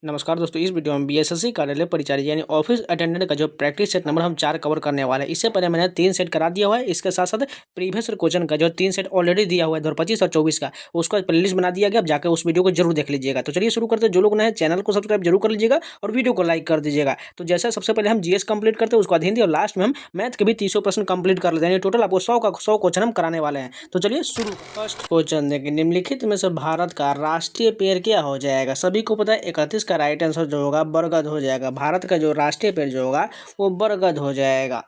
नमस्कार दोस्तों, इस वीडियो में बीएसएससी कार्यालय परिचारी यानी ऑफिस अटेंडेंट का जो प्रैक्टिस सेट नंबर हम 4 कवर करने वाले हैं। इससे पहले मैंने 3 सेट करा दिया हुआ है। इसके साथ साथ प्रीवियस क्वेश्चन का जो 3 सेट ऑलरेडी दिया हुआ है 2025 और 24 का, उसका प्लेलिस्ट बना दिया गया। अब जाकर उस वीडियो को जरूर देख लीजिएगा। तो चलिए शुरू करते हैं। जो लोग नए हैं चैनल को सब्सक्राइब जरूर कर लीजिएगा और वीडियो को लाइक कर दीजिएगा। तो जैसे सबसे पहले हम जीएस कंप्लीट करते हैं, उसके बाद हिंदी और लास्ट में हम मैथ के भी 30 प्रश्न कंप्लीट कर लेते हैं। टोटल आपको 100 का 100 क्वेश्चन हम कराने वाले हैं। तो चलिए शुरू। फर्स्ट क्वेश्चन देखिए, निम्नलिखित में से भारत का राष्ट्रीय पेड़ क्या हो जाएगा। सभी को पता है 31 का राइट आंसर जो होगा बरगद हो जाएगा। भारत का जो राष्ट्रीय पेड़ जो होगा वो बरगद हो जाएगा।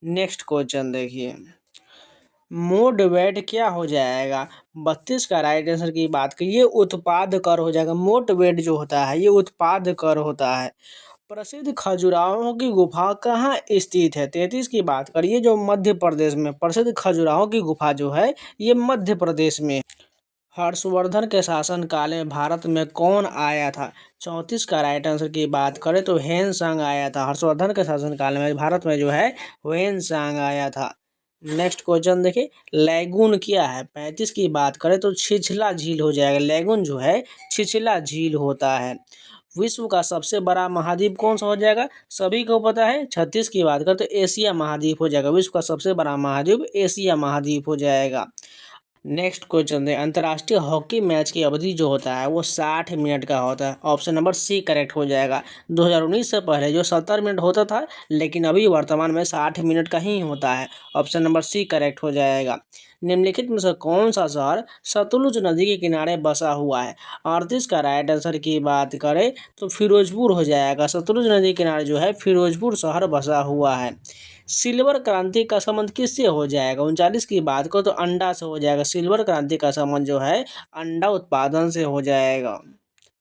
नेक्स्ट क्वेश्चन देखिए, मोड वेट क्या हो जाएगा। 32 का राइट आंसर की बात करिए उत्पाद कर हो जाएगा। मोड वेट जो होता है ये उत्पाद कर होता है। प्रसिद्ध खजुराहो की गुफा कहाँ स्थित है। 33 की बात करिए जो मध्य प्रदेश में, प्रसिद्ध खजुराहो की गुफा जो है ये मध्य प्रदेश में। हर्षवर्धन के शासनकाल में भारत में कौन आया था। 34 का राइट आंसर की बात करें तो ह्वेन सांग आया था। हर्षवर्धन के शासनकाल में भारत में जो है ह्वेन सांग आया था। नेक्स्ट क्वेश्चन देखिए, लैगून क्या है। 35 की बात करें तो छिछला झील हो जाएगा। लैगून जो है छिछला झील होता है। विश्व का सबसे बड़ा महाद्वीप कौन सा हो जाएगा, सभी को पता है। 36 की बात करें तो एशिया महाद्वीप हो जाएगा। विश्व का सबसे बड़ा महाद्वीप एशिया महाद्वीप हो जाएगा। नेक्स्ट क्वेश्चन है, अंतर्राष्ट्रीय हॉकी मैच की अवधि जो होता है वो 60 मिनट का होता है। ऑप्शन नंबर सी करेक्ट हो जाएगा। 2019 से पहले जो 70 मिनट होता था, लेकिन अभी वर्तमान में 60 मिनट का ही होता है। ऑप्शन नंबर सी करेक्ट हो जाएगा। निम्नलिखित में से कौन सा शहर सतलुज नदी के किनारे बसा हुआ है। 38 का राइट आंसर की बात करें तो फिरोजपुर हो जाएगा। सतलुज नदी के किनारे जो है फिरोजपुर शहर बसा हुआ है। सिल्वर क्रांति का संबंध किससे हो जाएगा। 39 की बात करो तो अंडा से हो जाएगा। सिल्वर क्रांति का संबंध जो है अंडा उत्पादन से हो जाएगा,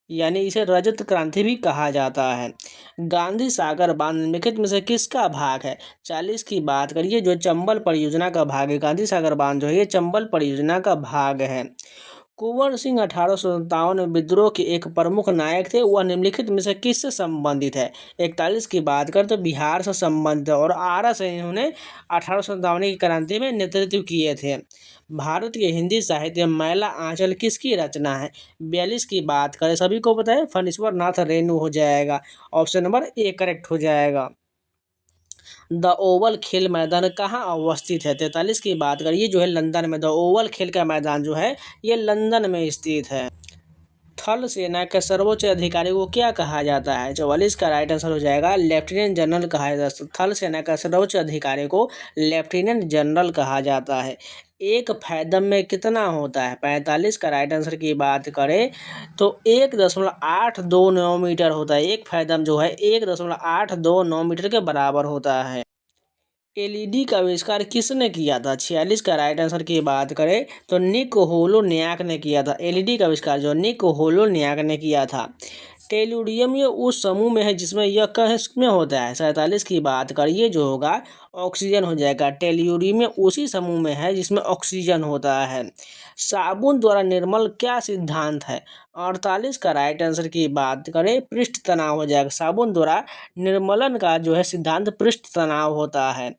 यानी इसे रजत क्रांति भी कहा जाता है। गांधी सागर बांध निम्नलिखित में से किसका भाग है। 40 की बात करिए जो चंबल परियोजना का भाग है। गांधी सागर बांध जो है ये चंबल परियोजना का भाग है। कुंवर सिंह 1857 में विद्रोह के एक प्रमुख नायक थे, वह निम्नलिखित में से किससे संबंधित है। 41 की बात करें तो बिहार से संबंधित है और आरा से इन्होंने 1857 की क्रांति में नेतृत्व किए थे। भारत के हिंदी साहित्य में मैला आंचल किसकी रचना है। 42 की बात करें सभी को पता है फणीश्वर नाथ रेणु हो जाएगा। ऑप्शन नंबर ए करेक्ट हो जाएगा। द ओवल खेल मैदान कहाँ अवस्थित है। 43 की बात करिए जो है लंदन में। द ओवल खेल का मैदान जो है ये लंदन में स्थित है। थल सेना के सर्वोच्च अधिकारी को क्या कहा जाता है। 44 का राइट आंसर हो जाएगा लेफ्टिनेंट जनरल कहा जाता है। थल सेना का सर्वोच्च अधिकारी को लेफ्टिनेंट जनरल कहा जाता है। एक फैदम में कितना होता है। 45 का राइट आंसर की बात करें तो 1.829 मीटर होता है। एक फैदम जो है 1.829 मीटर के बराबर होता है। एलईडी का आविष्कार किसने किया था। 46 का राइट आंसर की बात करें तो निक होलोनियाक ने किया था। एलईडी का आविष्कार जो निक होलोनियाक ने किया था। टेलुरियम ये उस समूह में है जिसमें यह किसमें होता है। 47 की बात करिए जो होगा ऑक्सीजन हो जाएगा। टेलुरियम में उसी समूह में है जिसमें ऑक्सीजन होता है। साबुन द्वारा निर्मल क्या सिद्धांत है। 48 का राइट आंसर की बात करें पृष्ठ तनाव हो जाएगा। साबुन द्वारा निर्मलन का जो है सिद्धांत पृष्ठ तनाव होता है।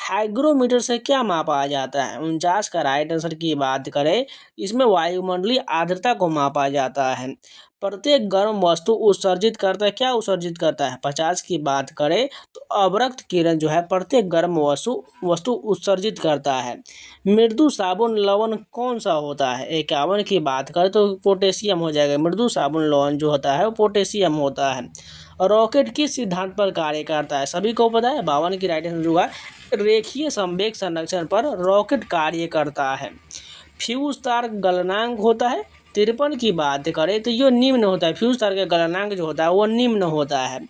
हाइग्रोमीटर से क्या मापा जाता है। 49 का राइट आंसर की बात करें इसमें वायुमंडलीय आर्द्रता को मापा जाता है। प्रत्येक गर्म वस्तु उत्सर्जित करता है, क्या उत्सर्जित करता है। 50 की बात करें तो अवरक्त किरण जो है प्रत्येक गर्म वस्तु उत्सर्जित करता है। मृदु साबुन लवण कौन सा होता है। 51 की बात करें तो पोटेशियम हो जाएगा। मृदु साबुन लवण जो होता है वो पोटेशियम होता है। रॉकेट किस सिद्धांत पर कार्य करता है, सभी को पता है। 52 की राइट आंसर होगा रेखीय संवेग संरक्षण पर रॉकेट कार्य करता है। फ्यूज तार गलनांक होता है। 53 की बात करें तो ये निम्न होता है। फ्यूज तार का गलनांक जो होता है वो निम्न होता है।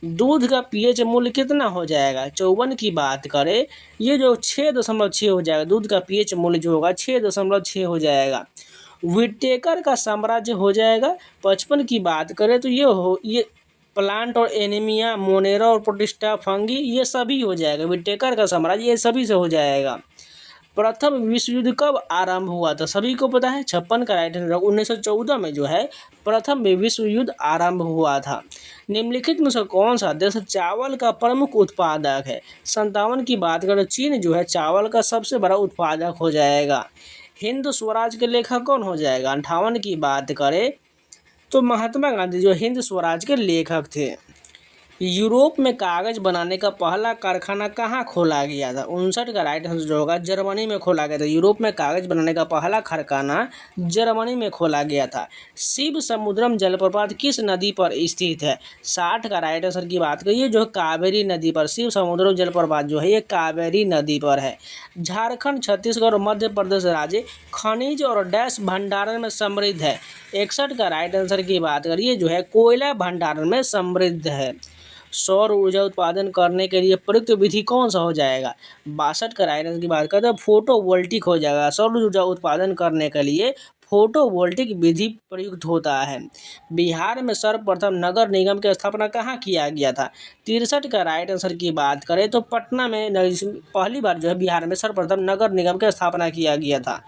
दूध का पीएच मूल्य कितना हो जाएगा। 54 की बात करें ये जो 6.6 हो जाएगा। दूध का पीएच मूल्य जो होगा 6.6 हो जाएगा। विटेकर का साम्राज्य हो जाएगा। 55 की बात करें तो ये प्लांट और एनीमिया मोनेरा और प्रोटिस्टा फंगी ये सभी हो जाएगा। विटेकर का साम्राज्य ये सभी से हो जाएगा। प्रथम विश्व युद्ध कब आरंभ हुआ था, सभी को पता है। 56 का राइट आंसर 1914 में जो है प्रथम विश्व युद्ध आरंभ हुआ था। निम्नलिखित में से कौन सा देश चावल का प्रमुख उत्पादक है। 57 की बात करें चीन जो है चावल का सबसे बड़ा उत्पादक हो जाएगा। हिंद स्वराज के लेखक कौन हो जाएगा। 58 की बात करें तो महात्मा गांधी जो हिंद स्वराज के लेखक थे। यूरोप में कागज बनाने का पहला कारखाना कहाँ खोला गया था? 59 का राइट आंसर जो होगा जर्मनी में खोला गया था। यूरोप में कागज बनाने का पहला कारखाना जर्मनी में खोला गया था। शिव समुद्रम जलप्रपात किस नदी पर स्थित है? 60 का राइट आंसर की बात करिए जो कावेरी नदी पर। शिव समुद्रम जलप्रपात जो है ये कावेरी नदी पर है। झारखंड, छत्तीसगढ़ और मध्य प्रदेश राज्य खनिज और डैश भंडारण में समृद्ध है। 61 का राइट आंसर की बात करिए जो है कोयला भंडारण में समृद्ध है। सौर ऊर्जा उत्पादन करने के लिए प्रयुक्त विधि कौन सा हो जाएगा? 62 का राइट आंसर की बात करते हैं फोटोवोल्टिक हो जाएगा। सौर ऊर्जा उत्पादन करने के लिए फोटोवोल्टिक विधि प्रयुक्त होता है। बिहार में सर्वप्रथम नगर निगम की स्थापना कहाँ किया गया था? 63 का राइट आंसर की बात करें तो पटना में पहली बार जो है बिहार में सर्वप्रथम नगर निगम की स्थापना किया गया था।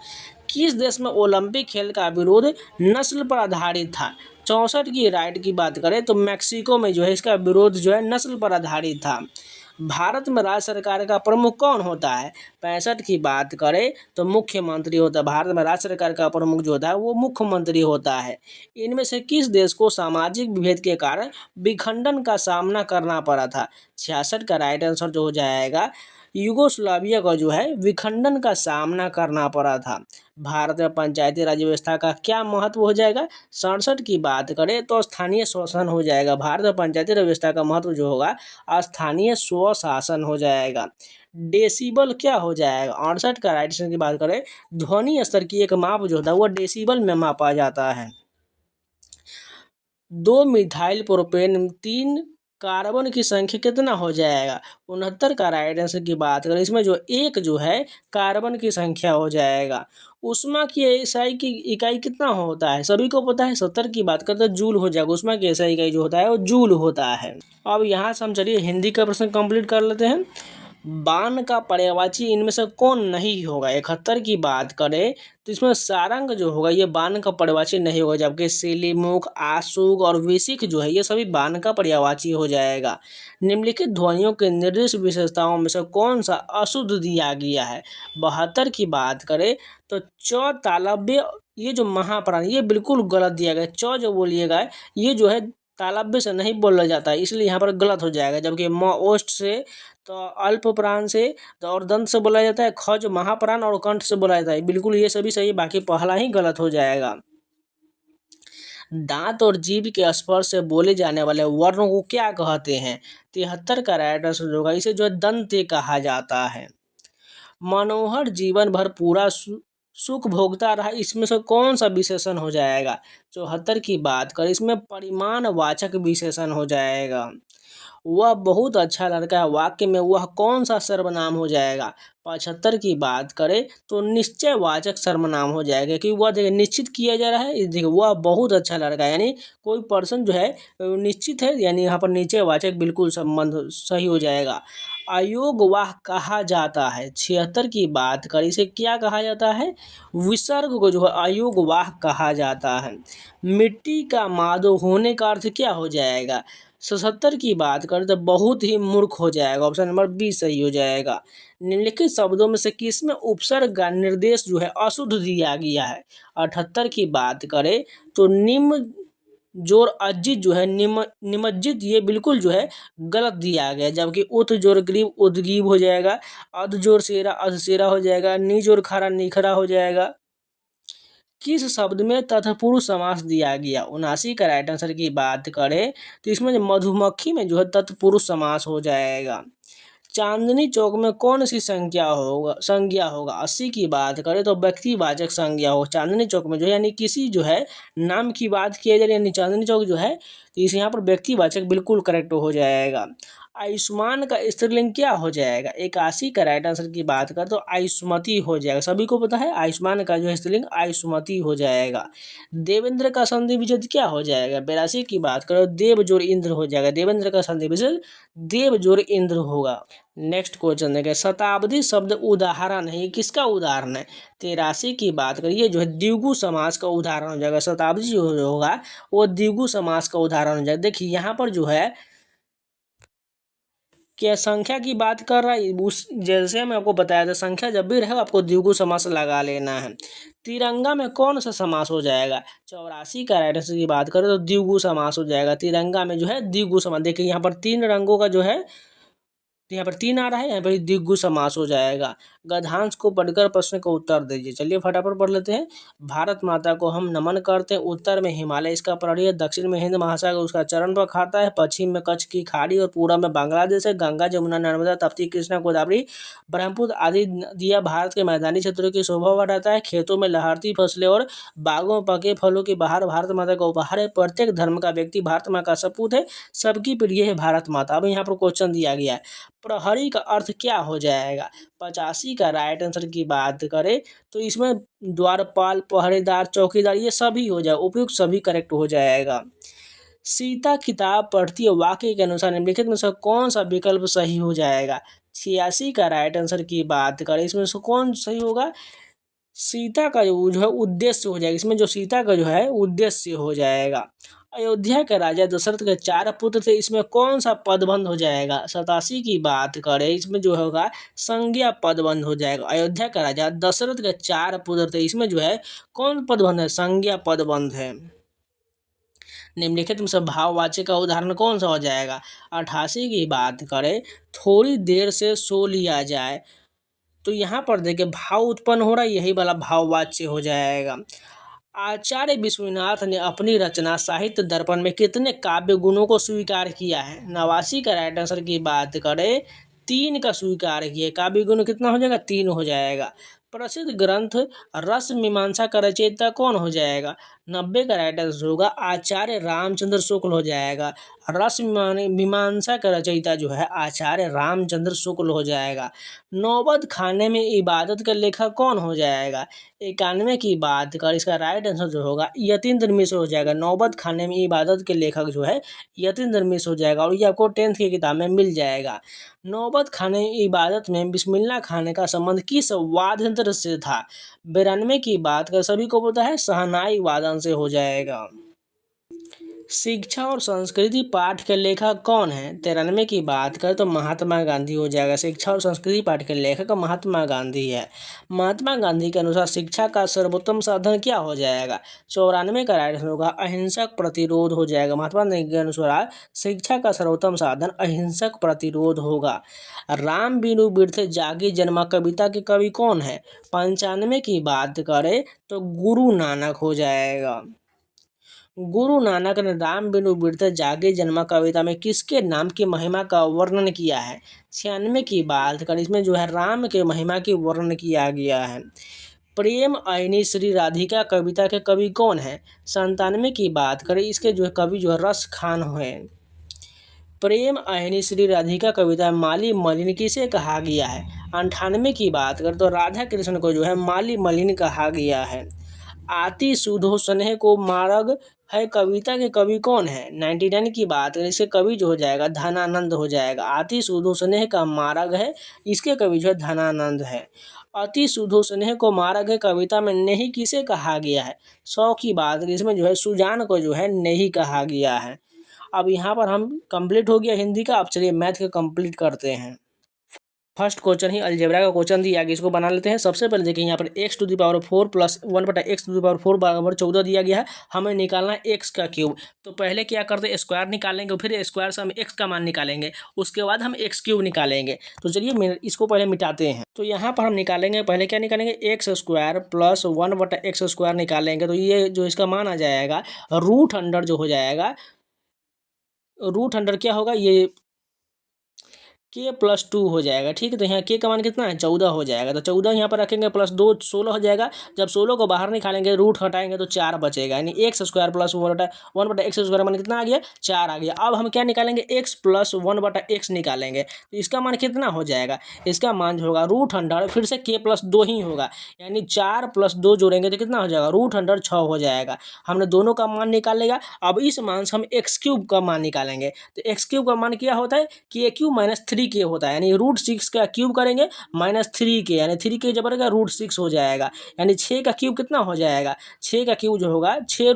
किस देश में ओलंपिक खेल का विरोध नस्ल पर आधारित था? 64 की राइट की बात करें तो मैक्सिको में जो है इसका विरोध जो है नस्ल पर आधारित था। भारत में राज्य सरकार का प्रमुख कौन होता है? 65 की बात करें तो मुख्यमंत्री होता है। भारत में राज्य सरकार का प्रमुख जो होता है वो मुख्यमंत्री होता है। इनमें से किस देश को सामाजिक विभेद के कारण विखंडन का सामना करना पड़ा था? 66 का राइट आंसर जो हो जाएगा यूगोस्लाविया का जो है विखंडन का सामना करना पड़ा था। भारत में पंचायती राज व्यवस्था का क्या महत्व हो जाएगा? 67 की बात करें तो स्थानीय स्वशासन हो जाएगा। भारत में पंचायती राज व्यवस्था का महत्व जो होगा स्थानीय स्वशासन हो जाएगा। डेसिबल क्या हो जाएगा? 68 का राइट आंसर की बात करें ध्वनि स्तर की एक माप जो होता है वो डेसिबल में मापा जाता है। 2 मिथाइल प्रोपेन 3 कार्बन की संख्या कितना हो जाएगा? 69 का राइट आंसर की बात करें इसमें जो एक जो है कार्बन की संख्या हो जाएगा। उष्मा की एसआई की इकाई कितना होता है? सभी को पता है। 70 की बात करते हैं जूल हो जाएगा। उष्मा की एसआई इकाई जो होता है वो जूल होता है। अब यहाँ से हम चलिए हिंदी का प्रश्न कंप्लीट कर लेते हैं। बाण का पर्यायवाची इनमें से कौन नहीं होगा? 71 की बात करें तो इसमें सारंग जो होगा ये बाण का पर्यायवाची नहीं होगा, जबकि सिलीमुख, आशुक और विशिख जो है ये सभी बाण का पर्यायवाची हो जाएगा। निम्नलिखित ध्वनियों के निर्दिष्ट विशेषताओं में से कौन सा अशुद्ध दिया गया है? 72 की बात करें तो च तालव्य ये जो महाप्राण ये बिल्कुल गलत दिया गया। च जो बोलिएगा ये जो है तालव्य से नहीं बोला जाता है, इसलिए यहाँ पर गलत हो जाएगा। जबकि म ओष्ठ से तो अल्प प्राण से तो और दंत से बोला जाता है। ख जो महाप्राण और कंठ से बोला जाता है। बिल्कुल ये सभी सही, बाकी पहला ही गलत हो जाएगा। दांत और जीभ के स्पर्श से बोले जाने वाले वर्णों को क्या कहते हैं? 73 का राइट आंसर होगा इसे जो है दंते कहा जाता है। मनोहर जीवन भर पूरा सुख भोगता रहा इसमें से कौन सा विशेषण हो जाएगा? 74 की बात करें इसमें परिमाणवाचक विशेषण हो जाएगा। वह बहुत अच्छा लड़का है वाक्य में वह कौन सा सर्वनाम हो जाएगा? 75 की बात करें तो निश्चयवाचक सर्वनाम हो जाएगा कि वह देखिए निश्चित किया जा रहा है। देखिए वह बहुत अच्छा लड़का है यानी कोई पर्सन जो है निश्चित है, यानी यहाँ पर निश्चयवाचक बिल्कुल संबंध सही हो जाएगा। अयोगवाह कहा जाता है। 76 की बात करें इसे क्या कहा जाता है? विसर्ग को जो है अयोगवाह कहा जाता है। मिट्टी का मादो होने का अर्थ क्या हो जाएगा? 77 की बात करें तो बहुत ही मूर्ख हो जाएगा। ऑप्शन नंबर बी सही हो जाएगा। निम्नलिखित शब्दों में से किसमें उपसर्ग का निर्देश जो है अशुद्ध दिया गया है? 78 की बात करें तो निम्न जोर अजित जो है निमज्जित ये बिल्कुल जो है गलत दिया गया, जबकि उत जोर ग्रीब उद्गीब हो जाएगा। अध जोर सेरा अधसेरा हो जाएगा। नी जोर खरा निखरा हो जाएगा। किस शब्द में तत्पुरुष समास दिया गया? 79 का राइट आंसर की बात करें तो इसमें जो मधुमक्खी में जो है तत्पुरुष समास हो जाएगा। चांदनी चौक में कौन सी संज्ञा होगा? 80 की बात करें तो व्यक्तिवाचक संज्ञा हो। चांदनी चौक में जो है यानी किसी जो है नाम की बात किया जा रही है यानी चांदनी चौक जो है तो इस यहाँ पर व्यक्तिवाचक बिल्कुल करेक्ट हो जाएगा। आयुष्मान का स्त्रीलिंग क्या हो जाएगा? 81 का राइट आंसर की बात करें तो आयुष्मती हो जाएगा। सभी को पता है आयुष्मान का जो है स्त्रीलिंग आयुष्मती हो जाएगा। देवेंद्र का संधि विच्छेद क्या हो जाएगा? 82 की बात करो देव जोड़ इंद्र हो जाएगा। देवेंद्र का संधि विच्छेद देव जोड़ इंद्र होगा। नेक्स्ट क्वेश्चन देखें शताब्दी शब्द उदाहरण है, ये किसका उदाहरण है? 83 की बात करिए जो है द्विगु समास का उदाहरण हो जाएगा। शताब्दी जो होगा वो द्विगु समास का उदाहरण हो जाएगा। देखिए यहाँ पर जो है क्या संख्या की बात कर रहा है उस जैसे मैं आपको बताया था, संख्या जब भी रहे आपको द्विगु समास लगा लेना है। तिरंगा में कौन सा समास हो जाएगा? 84 का राइट आंसर की बात करें तो द्विगु समास हो जाएगा। तिरंगा में जो है द्विगु समास, देखिए यहाँ पर 3 रंगों का जो है, तो यहाँ पर 3 आ रहा है, यहाँ पर द्विगु समास हो जाएगा। गद्यांश को पढ़कर प्रश्न का उत्तर दीजिए। चलिए फटाफट पढ़ लेते हैं। भारत माता को हम नमन करते हैं। उत्तर में हिमालय इसका प्रहरी है, दक्षिण में हिंद महासागर उसका चरण पर खाता है, पश्चिम में कच्छ की खाड़ी और पूरब में बांग्लादेश है। गंगा जमुना नर्मदा ताप्ती कृष्णा गोदावरी ब्रह्मपुत्र आदि नदियाँ भारत के मैदानी क्षेत्रों की शोभा बढ़ाता है। खेतों में लहरती फसलें और बागों में पके फलों की बहार भारत माता का उपहार है। प्रत्येक धर्म का व्यक्ति भारत माँ का सपूत है, सबकी प्रिय है भारत माता। अब यहाँ पर क्वेश्चन दिया गया है, प्रहरी का अर्थ क्या हो जाएगा? 85 का राइट आंसर की बात करें तो इसमें द्वारपाल, पहरेदार, चौकीदार ये सभी हो जाए, उपयुक्त सभी करेक्ट हो जाएगा। सीता किताब पढ़ती है, वाक्य के अनुसार निम्नलिखित में से कौन सा विकल्प सही हो जाएगा? 86 का राइट आंसर की बात करें इसमें से कौन सही होगा? सीता का जो है उद्देश्य हो जाएगा, इसमें जो सीता का जो है उद्देश्य हो जाएगा। अयोध्या के राजा दशरथ के 4 पुत्र थे, इसमें कौन सा पदबंध हो जाएगा? 87 की बात करें इसमें जो होगा संज्ञा पदबंध हो जाएगा। अयोध्या का राजा दशरथ के 4 पुत्र थे, इसमें जो है कौन पदबंध है? संज्ञा पदबंध है। निम्नलिखित में से भाववाचक का उदाहरण कौन सा हो जाएगा? 88 की बात करें, थोड़ी देर से सो लिया जाए, तो यहाँ पर देखिए भाव उत्पन्न हो रहा है, यही वाला भाववाच्य हो जाएगा। आचार्य विश्वनाथ ने अपनी रचना साहित्य दर्पण में कितने काव्य गुणों को स्वीकार किया है? 89 का राइट आंसर की बात करें 3 का स्वीकार किया। काव्य गुण कितना हो जाएगा? 3 हो जाएगा। प्रसिद्ध ग्रंथ रस मीमांसा का रचयिता कौन हो जाएगा? 90 का राइट आंसर होगा आचार्य रामचंद्र शुक्ल हो जाएगा। रस मीमांसा का रचयिता जो है आचार्य रामचंद्र शुक्ल हो जाएगा। नौबत खाने में इबादत का लेखक कौन हो जाएगा? 91 की बात कर इसका राइट आंसर जो होगा यतीन्द्र मिश्र हो जाएगा। नौबत खाने में इबादत के लेखक जो है यतीन्द्र मिश्र हो जाएगा, और ये आपको 10th की किताब में मिल जाएगा। नौबत खाने इबादत में बिस्मिल्लाह खाने का संबंध किस वाद्य यंत्र से था? 92 की बात कर सभी को पता है शहनाई वादन से हो जाएगा। शिक्षा और संस्कृति पाठ के लेखक कौन है? 93 की बात करें तो महात्मा गांधी हो जाएगा। शिक्षा और संस्कृति पाठ के लेखक महात्मा गांधी है। महात्मा गांधी के अनुसार शिक्षा का सर्वोत्तम साधन क्या हो जाएगा? 94 का राइट आंसर होगा अहिंसक प्रतिरोध हो जाएगा। महात्मा गांधी के अनुसार शिक्षा का सर्वोत्तम साधन अहिंसक प्रतिरोध होगा। राम बिनु बिरथे जागी जन्मा कविता के कवि कौन है? 95 की बात करें तो गुरु नानक हो जाएगा। गुरु नानक ने राम बिनु बिरथे जागे जन्मा कविता में किसके नाम की महिमा का वर्णन किया है? 96 की बात करें इसमें जो है राम के महिमा की वर्णन किया गया है। प्रेम आईनी श्री राधिका कविता के कवि कौन है? 97 की बात करें इसके जो है कवि जो है रस खान है। प्रेम आईनी श्री राधिका कविता माली मलिन किसे कहा गया है? 98 की बात करें तो राधा कृष्ण को जो है माली मलिन कहा गया है। आति सुधो स्नेह को मार्ग है कविता के कवि कौन है? 99 की बात करें इसके कवि जो हो जाएगा धनानंद हो जाएगा। आति सुधो स्नेह का मार्ग है, इसके कवि जो है धनानंद है। अति सुधो स्नेह को मार्ग है कविता में नहीं किसे कहा गया है? 100 की बात करें इसमें जो है सुजान को जो है नहीं कहा गया है। अब यहाँ पर हम कंप्लीट हो गया हिंदी का। अब चलिए मैथ का कंप्लीट करते हैं। फर्स्ट क्वेश्चन ही अलजेब्रा का क्वेश्चन दिया गया, इसको बना लेते हैं। सबसे पहले देखिए यहाँ पर x⁴ प्लस 1/x⁴ बराबर 14 दिया गया है। हमें निकालना है x का क्यूब। तो पहले क्या करते हैं स्क्वायर निकालेंगे, फिर स्क्वायर से हम x का मान निकालेंगे, उसके बाद हम x क्यूब निकालेंगे। तो चलिए इसको पहले मिटाते हैं। तो यहाँ पर हम निकालेंगे पहले क्या निकालेंगे x² प्लस 1/x² निकालेंगे। तो ये जो इसका मान आ जाएगा √100 जो हो जाएगा, √100 क्या होगा ये k+2 हो जाएगा। ठीक है, तो यहाँ k का मान कितना है 14 हो जाएगा। तो 14 यहाँ पर रखेंगे प्लस 2 16 हो जाएगा। जब 16 को बाहर निकालेंगे रूट हटाएंगे तो 4 बचेगा, यानी x² प्लस 1/x² मान कितना आ गया 4 आ गया। अब हम क्या निकालेंगे x प्लस 1/x निकालेंगे। तो इसका मान कितना हो जाएगा? इसका मान जो होगा √100 फिर से k+2 ही होगा, यानी 4 + 2 जोड़ेंगे तो कितना हो जाएगा √100 6 हो जाएगा। हमने दोनों का मान निकाल लेगा। अब इस मान से हम x³ का मान निकालेंगे। तो x³ का मान क्या होता है k³ - 3k होता है, यानी √6 का क्यूब करेंगे -3k, यानी 3k जब बनेगा √6 हो जाएगा, यानी 6 का क्यूब कितना हो जाएगा 6 का क्यूब जो होगा 6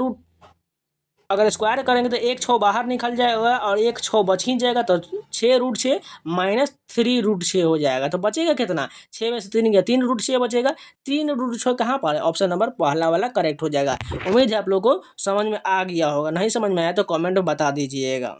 √ अगर स्क्वायर करेंगे तो एक 6 बाहर निकल जाएगा और एक 6 बच ही जाएगा, तो 6√6 माइनस 3√6 हो जाएगा। तो बचेगा कितना, 6 में से 3 गया, 3√6 बचेगा। 3√6 कहाँ पर है, ऑप्शन नंबर पहला वाला करेक्ट हो जाएगा। उम्मीद है आप लोगों को समझ में आ गया होगा, नहीं समझ में आया तो कमेंट में बता दीजिएगा।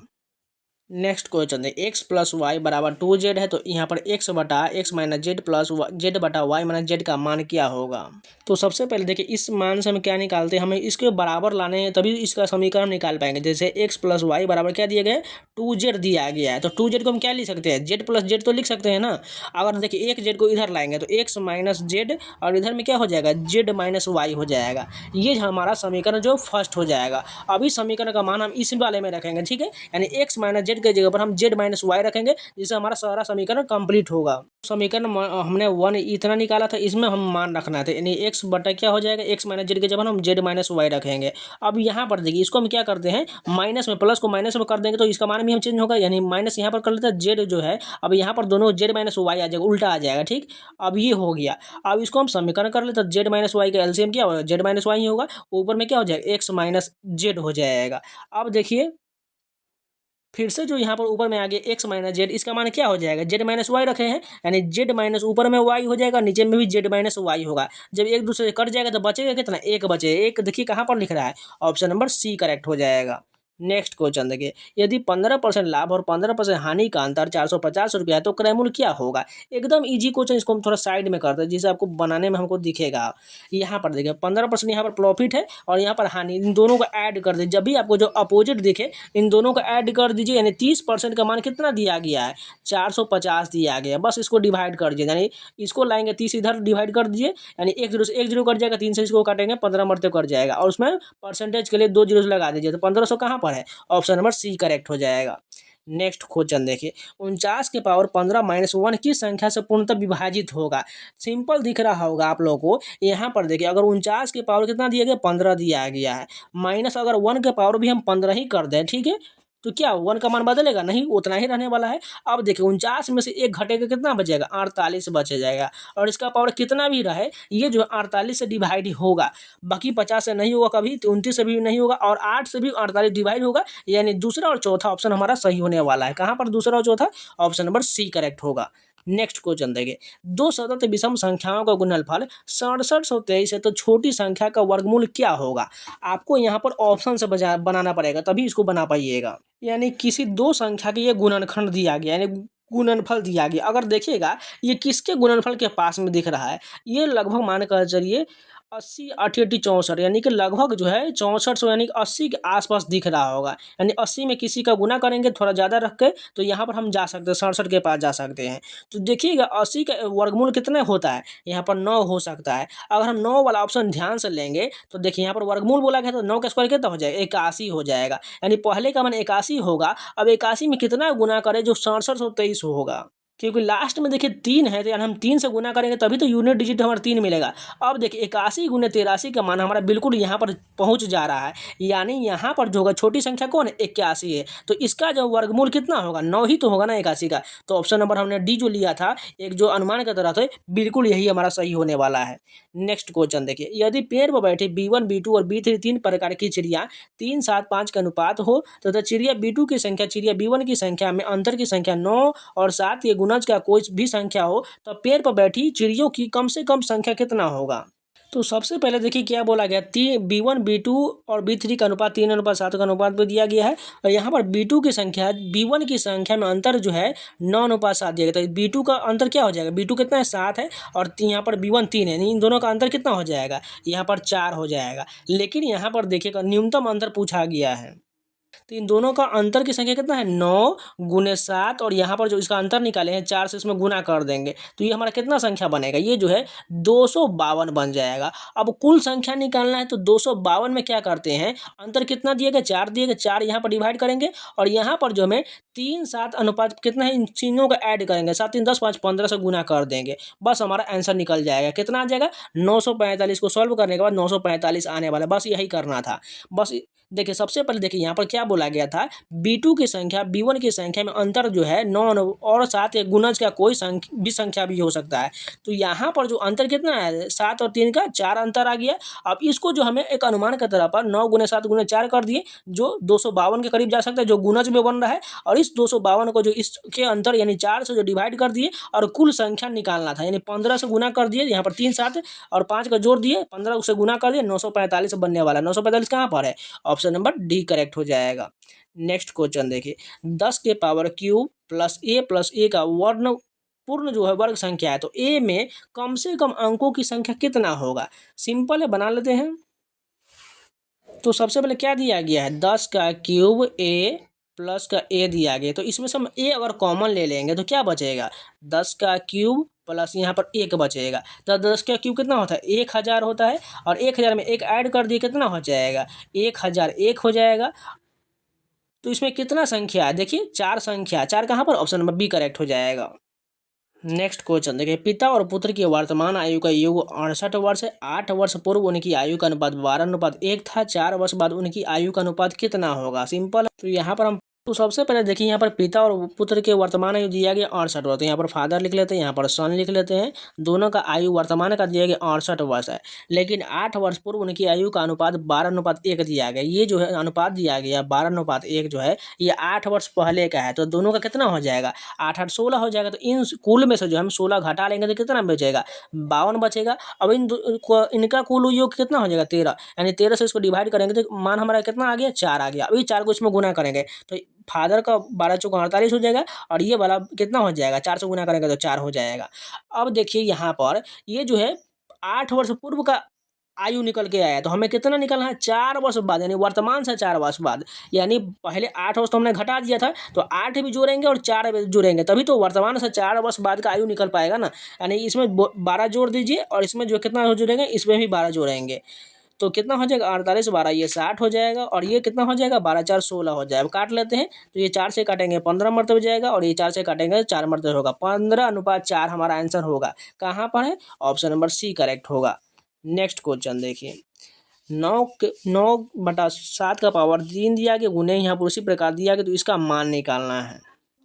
नेक्स्ट क्वेश्चन है x प्लस वाई बराबर 2z है, तो यहाँ पर x बटा x minus Z plus Z बटा वाई माइनस जेड का मान क्या होगा। तो सबसे पहले देखिए इस मान से हम क्या निकालते हैं, हमें इसके बराबर लाने हैं तभी इसका समीकरण निकाल पाएंगे। जैसे x प्लस वाई बराबर क्या दिया गया है, 2z दिया गया है, तो 2z को हम क्या लिख सकते हैं, z प्लस जेड तो लिख सकते हैं ना। अगर देखिए एक जेड को इधर लाएंगे तो x माइनस जेड और इधर में क्या हो जाएगा, z माइनस वाई हो जाएगा। ये हमारा समीकरण जो फर्स्ट हो जाएगा। अभी समीकरण का मान हम इस वाले में रखेंगे, ठीक है, यानी x माइनस जेड के जगह पर हम z माइनस वाई रखेंगे, जिससे हमारा सारा समीकरण कंप्लीट होगा। समीकरण हमने 1 इतना निकाला था, इसमें हम मान रखना था, यानी x बटा क्या हो जाएगा, x माइनस जेड के जगह हम z माइनस वाई रखेंगे। अब यहाँ पर देखिए इसको हम क्या करते हैं, माइनस में प्लस को माइनस में कर देंगे तो इसका मान भी हम चेंज होगा, यानी माइनस यहाँ पर कर लेते हैं, z जो है अब यहाँ पर दोनों z माइनस वाई आ जाएगा, उल्टा आ जाएगा, ठीक। अब ये हो गया। अब इसको हम समीकरण कर लेते हैं, z माइनस वाई का एलसीएम क्या होगा, z माइनस वाई होगा, ऊपर में क्या हो जाएगा, x माइनस जेड हो जाएगा। अब देखिए फिर से जो यहाँ पर ऊपर में आ गया x माइनस जेड, इसका मान क्या हो जाएगा, z माइनस वाई रखे हैं, यानी z माइनस ऊपर में y हो जाएगा, नीचे में भी z माइनस वाई होगा। जब एक दूसरे से कट जाएगा तो बचेगा कितना, एक बचेगा। एक देखिए कहाँ पर लिख रहा है, ऑप्शन नंबर सी करेक्ट हो जाएगा। नेक्स्ट क्वेश्चन देखिए, यदि 15% लाभ और 15% हानि का अंतर 450 रुपया है तो क्रय मूल्य क्या होगा। एकदम इजी क्वेश्चन, इसको हम थोड़ा साइड में करते हैं जिससे आपको बनाने में हमको दिखेगा। यहाँ पर देखिए 15% यहाँ पर प्रॉफिट है और यहाँ पर हानि, इन दोनों को ऐड कर दीजिए। जब भी आपको जो अपोजिट दिखे इन दोनों को ऐड कर दीजिए, यानी 30% का मान कितना दिया गया है, 450 दिया गया है। बस इसको डिवाइड कर दीजिए, यानी इसको लाएंगे 30 इधर डिवाइड कर दीजिए, यानी 1 0 से 1 0 कट जाएगा, 3 से इसको काटेंगे 15 मरते कट जाएगा, और उसमें परसेंटेज के लिए 2 जीरो लगा दीजिए, तो 1500 कहाँ पर है, ऑप्शन नंबर सी करेक्ट हो जाएगा। नेक्स्ट क्वेश्चन देखिए, 49 के पावर 15 माइनस 1 की संख्या से पूर्णतः विभाजित होगा। सिंपल दिख रहा होगा आप लोगों को। यहाँ पर देखिए अगर 49 के पावर कितना दिया गया, 15 दिया गया है, माइनस अगर 1 के पावर भी हम 15 ही कर दें, ठीक है, तो क्या 1 का मान बदलेगा, नहीं, उतना ही रहने वाला है। अब देखिए 49 में से 1 घटेगा, कितना बचेगा, 48 बच जाएगा, और इसका पावर कितना भी रहे ये जो 48 से डिवाइड होगा, बाकी 50 से नहीं होगा कभी, 29 से भी नहीं होगा, और 8 से भी 48 डिवाइड होगा, यानी दूसरा और चौथा ऑप्शन हमारा सही होने वाला है। कहाँ पर दूसरा और चौथा, ऑप्शन नंबर सी करेक्ट होगा। नेक्स्ट क्वेश्चन देखिए, दो सतत विषम संख्याओं का गुणनफल 6723 है तो छोटी संख्या का वर्गमूल क्या होगा। आपको यहाँ पर ऑप्शन से बनाना पड़ेगा तभी इसको बना पाइएगा। यानी किसी दो संख्या के ये गुणनखंड दिया गया, यानी गुणनफल दिया गया। अगर देखिएगा ये किसके गुणनफल के पास में दिख रहा है, ये लगभग मान कर चलिए 80 88 64, यानी कि लगभग जो है 6400 यानी कि 80 के आसपास दिख रहा होगा। यानी 80 में किसी का गुना करेंगे थोड़ा ज़्यादा रख के, तो यहाँ पर हम जा सकते हैं 67 के पास जा सकते हैं। तो देखिएगा 80 का वर्गमूल कितना होता है, यहाँ पर 9 हो सकता है। अगर हम 9 वाला ऑप्शन ध्यान से लेंगे तो देखिए यहाँ पर वर्गमूल बोला गया तो 9 का स्क्वायर कितना हो जाएगा, 81 हो जाएगा। यानी पहले का मान 81 होगा, अब 81 में कितना गुना करें जो 6723 होगा, क्योंकि लास्ट में देखिए 3 है, तो यानी हम 3 से गुना करेंगे तभी तो यूनिट डिजिट हमारा 3 मिलेगा। अब देखिए 81 गुने 83 का मान हमारा बिल्कुल यहाँ पर पहुँच जा रहा है, यानी यहाँ पर जो होगा छोटी संख्या कौन है, 81 है, तो इसका जो वर्गमूल कितना होगा, 9 ही तो होगा ना 81 का। तो ऑप्शन नंबर हमने डी जो लिया था एक जो अनुमान की तरह था, बिल्कुल यही हमारा सही होने वाला है। नेक्स्ट क्वेश्चन देखिए, यदि पेड़ पर बैठे B1 B2 और B3 तीन प्रकार की चिड़िया 3 7 5 के अनुपात हो तथा चिड़िया B2 की संख्या चिड़िया B1 की संख्या में अंतर की संख्या 9 और 7 के गुणज का कोई भी संख्या हो, तो पेड़ पर बैठी चिड़ियों की कम से कम संख्या कितना होगा। तो सबसे पहले देखिए क्या बोला गया, B1 B2 और B3 का अनुपात 3:7 का अनुपात पे दिया गया है, और यहाँ पर B2 की संख्या B1 की संख्या में अंतर जो है 9:7 दिया गया। तो B2 का अंतर क्या हो जाएगा, B2 कितना है 7 है, और यहाँ पर B1 3 है, इन दोनों का अंतर कितना हो जाएगा, यहाँ पर 4 हो जाएगा। लेकिन यहाँ पर देखिएगा न्यूनतम अंतर पूछा गया है, तो इन दोनों का अंतर की संख्या कितना है, 9 गुने 7, और यहाँ पर जो इसका अंतर निकाले हैं 4 से इसमें गुना कर देंगे तो ये हमारा कितना संख्या बनेगा, ये जो है 252 बन जाएगा। अब कुल संख्या निकालना है तो 252 में क्या करते हैं, अंतर कितना दिएगा, 4 दिएगा, 4 यहाँ पर डिवाइड करेंगे, और यहाँ पर जो हमें 3 7 अनुपात कितना है इन तीनों का ऐड करेंगे, 7 3 10 5 15 से गुना कर देंगे, बस हमारा आंसर निकल जाएगा। कितना आ जाएगा, 945 को सॉल्व करने के बाद 945 आने वाला, बस यही करना था। बस देखिए सबसे पहले देखिए यहाँ पर क्या बोला गया था, B2 की संख्या B1 की संख्या में अंतर जो है 9 और 7 एक गुणज का कोई भी संख्या भी हो सकता है। तो यहाँ पर जो अंतर कितना है 7 और 3 का 4 अंतर आ गया। अब इसको जो हमें एक अनुमान के तौर पर 9 गुने 7 गुने 4 कर दिए, जो 252 के करीब जा सकता है, जो गुणज में बन रहा है। और इस 252 को जो इसके अंतर यानी 4 से जो डिवाइड कर दिए और कुल संख्या निकालना था, यानी 15 से गुना कर दिए, यहाँ पर 3 7 और 5 का जोड़ दिए, 15 से गुना कर दिए, 945 बनने वाला। 945 कहाँ पर है, ऑप्शन नंबर डी करेक्ट हो जाएगा। नेक्स्ट क्वेश्चन देखिए, 10 के पावर क्यूब प्लस ए का वर्ण पूर्ण जो है वर्ग संख्या है, तो ए में कम से कम अंकों की संख्या कितना होगा। सिंपल है, बना लेते हैं। तो सबसे पहले क्या दिया गया है, 10 का क्यूब ए प्लस का ए दिया गया, तो इसमें से हम ए अगर कॉमन ले लेंगे तो क्या बचेगा, 10 का क्यूब प्लस यहाँ पर एक बचेगा। तो 10 का क्यूब कितना होता है, 1000 होता है, और 1000 में एक ऐड कर दिए कितना हो जाएगा, 1001 हो जाएगा। तो इसमें कितना संख्या है, देखिए 4 संख्या, 4 कहाँ पर, ऑप्शन नंबर बी करेक्ट हो जाएगा। नेक्स्ट क्वेश्चन देखिए, पिता और पुत्र की वर्तमान आयु का योग 68 वर्ष है। 8 वर्ष पूर्व उनकी आयु का अनुपात 12:1 था। 4 वर्ष बाद उनकी आयु का अनुपात कितना होगा। सिंपल है, तो यहाँ पर हम तो सबसे पहले देखिए यहाँ पर पिता और पुत्र के वर्तमान आयु दिया गया 68 वर्ष, तो यहाँ पर फादर लिख लेते हैं, यहाँ पर सन लिख लेते हैं। दोनों का आयु वर्तमान का दिया गया 68 वर्ष है, लेकिन 8 वर्ष पूर्व उनकी आयु का अनुपात 12:1 दिया गया। ये जो है अनुपात दिया गया 12:1 जो है, ये 8 वर्ष पहले का है, तो दोनों का कितना हो जाएगा, 8 8 16 हो जाएगा। तो इन कुल में से जो हम 16 घटा लेंगे तो कितना बचेगा, 52 बचेगा। अब इनका कुल योग कितना हो जाएगा, 13, यानी 13 से इसको डिवाइड करेंगे तो मान हमारा कितना आ गया, 4 आ गया। अभी 4 को इसमें गुना करेंगे तो फादर का 12 चौका 48 हो जाएगा, और ये वाला कितना हो जाएगा, 4 से गुना करेंगे तो 4 हो जाएगा। अब देखिए यहाँ पर ये जो है 8 वर्ष पूर्व का आयु निकल के आया, तो हमें कितना निकलना है, 4 वर्ष बाद, यानी वर्तमान से 4 वर्ष बाद। यानी पहले 8 वर्ष तो हमने घटा दिया था, तो 8 भी जोड़ेंगे और 4 भी जोड़ेंगे, तभी तो वर्तमान से 4 वर्ष बाद का आयु निकल पाएगा ना। यानी इसमें 12 जोड़ दीजिए, और इसमें जो कितना जोड़ेंगे, इसमें भी 12 जोड़ेंगे, तो कितना हो जाएगा, 48 12 ये 60 हो जाएगा, और ये कितना हो जाएगा, 12 4 16 हो जाएगा। काट लेते हैं, तो ये 4 से काटेंगे 15 मरतबे जाएगा, और ये 4 से काटेंगे 4 मरतबे होगा, 15:4 हमारा आंसर होगा। कहाँ पर है, ऑप्शन नंबर सी करेक्ट होगा। नेक्स्ट क्वेश्चन देखिए, 9/7 का पावर 3 दिया गया, गुने यहाँ पर उसी प्रकार दिया गया, तो इसका मान निकालना है।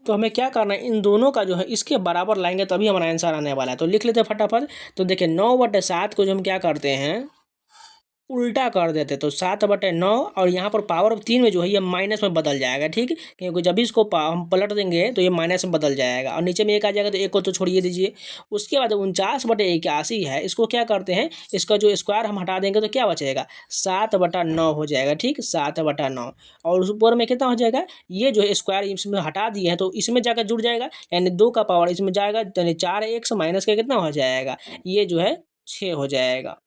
तो हमें क्या करना है, इन दोनों का जो है इसके बराबर लाएंगे तभी हमारा आंसर आने वाला है। तो लिख लेते हैं फटाफट। तो देखिए 9/7 को जो हम क्या करते हैं, उल्टा कर देते, तो 7/9, और यहाँ पर पावर 3 में जो है ये माइनस में बदल जाएगा, ठीक, क्योंकि जब इसको हम पलट देंगे तो ये माइनस में बदल जाएगा, और नीचे में एक आ जाएगा, तो एक को तो छोड़िए दीजिए। उसके बाद 49/81 है, इसको क्या करते हैं, इसका जो स्क्वायर हम हटा देंगे तो क्या बचेगा, 7/9 हो जाएगा, ठीक, 7/9। और उस ऊपर में कितना हो जाएगा, ये जो है स्क्वायर इसमें हटा दिए हैं, तो इसमें जाकर जुड़ जाएगा, यानी 2 का पावर इसमें जाएगा, यानी 4x माइनस का कितना हो जाएगा, ये जो है 6 हो जाएगा।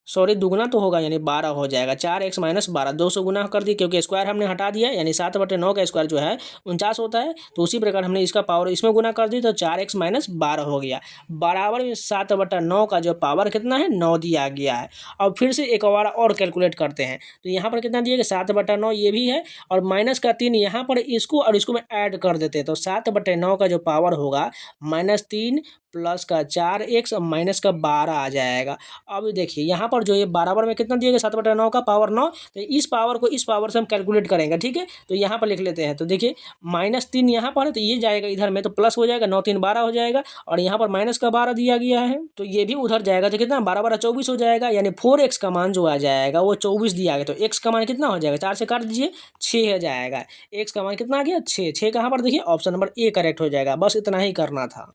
सॉरी, दुगना तो होगा, यानी 12 हो जाएगा। 4x माइनस 12, 2 से गुना कर दी, क्योंकि स्क्वायर हमने हटा दिया, यानी 7/9 का स्क्वायर जो है 49 होता है। तो उसी प्रकार हमने इसका पावर इसमें गुना कर दी, तो 4x माइनस 12 हो गया, बराबर में 7/9 का जो पावर कितना है, 9 दिया गया है। अब फिर से एक बार और कैलकुलेट करते हैं, तो यहाँ पर कितना दिया गया, 7/9 ये भी है, और माइनस का 3 यहाँ पर, इसको और इसको में ऐड कर देते हैं, तो 7/9 का जो पावर होगा -3 प्लस का 4x माइनस का 12 आ जाएगा। अब देखिए यहाँ पर जो ये बराबर में कितना दिया गया, 7/9 का पावर 9, तो इस पावर को इस पावर से हम कैलकुलेट करेंगे, ठीक है। तो यहाँ पर लिख लेते हैं, तो देखिए -3 यहाँ पर है, तो ये जाएगा इधर में, तो प्लस हो जाएगा, 9 3 12 हो जाएगा, और यहाँ पर माइनस का 12 दिया गया है, तो ये भी उधर जाएगा, तो कितना 12 12 24 हो जाएगा, यानी 4x का मान जो आ जाएगा वो 24 दिया गया। तो x का मान कितना हो जाएगा, 4 से काट दीजिए, 6 हो जाएगा। x का मान कितना आ गया, 6। 6 कहाँ पर, देखिए ऑप्शन नंबर ए करेक्ट हो जाएगा। बस इतना ही करना था।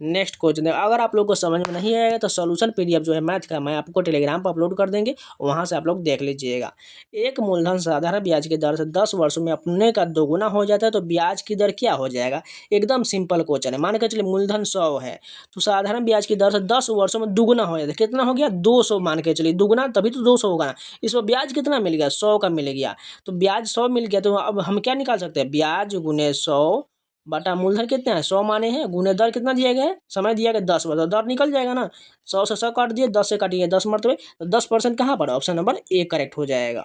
नेक्स्ट क्वेश्चन, अगर आप लोग को समझ में नहीं आएगा तो सॉल्यूशन पीडीएफ जो है मैथ का, मैं आपको टेलीग्राम पर अपलोड कर देंगे, वहां से आप लोग देख लीजिएगा। एक मूलधन साधारण ब्याज की दर से 10 वर्षों में अपने का दोगुना हो जाता है, तो ब्याज की दर क्या हो जाएगा। एकदम सिंपल क्वेश्चन है। मान के चलिए मूलधन 100 है, तो साधारण ब्याज की दर से 10 वर्षों में दुगुना हो जाता है, कितना हो गया, 200। मान के चलिए दुगुना, तभी तो 200 होगा ना। इसमें ब्याज कितना मिल गया, 100 का मिल गया, तो ब्याज 100 मिल गया, तो अब हम क्या निकाल सकते हैं, ब्याज गुने 100 बटा मूलधन कितना है, 100 माने हैं, गुने दर कितना दिया गया है, समय दिया गया 10, तो दर निकल जाएगा ना। 100 से 100 काट दिए, 10 से काटिए 10 मरतबे, तो 10% कहाँ पर, ऑप्शन नंबर ए करेक्ट हो जाएगा।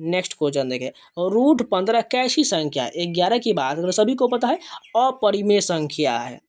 नेक्स्ट क्वेश्चन देखिए, √15 कैसी संख्या, 11 की बात अगर सभी को पता है, अपरिमेय संख्या है।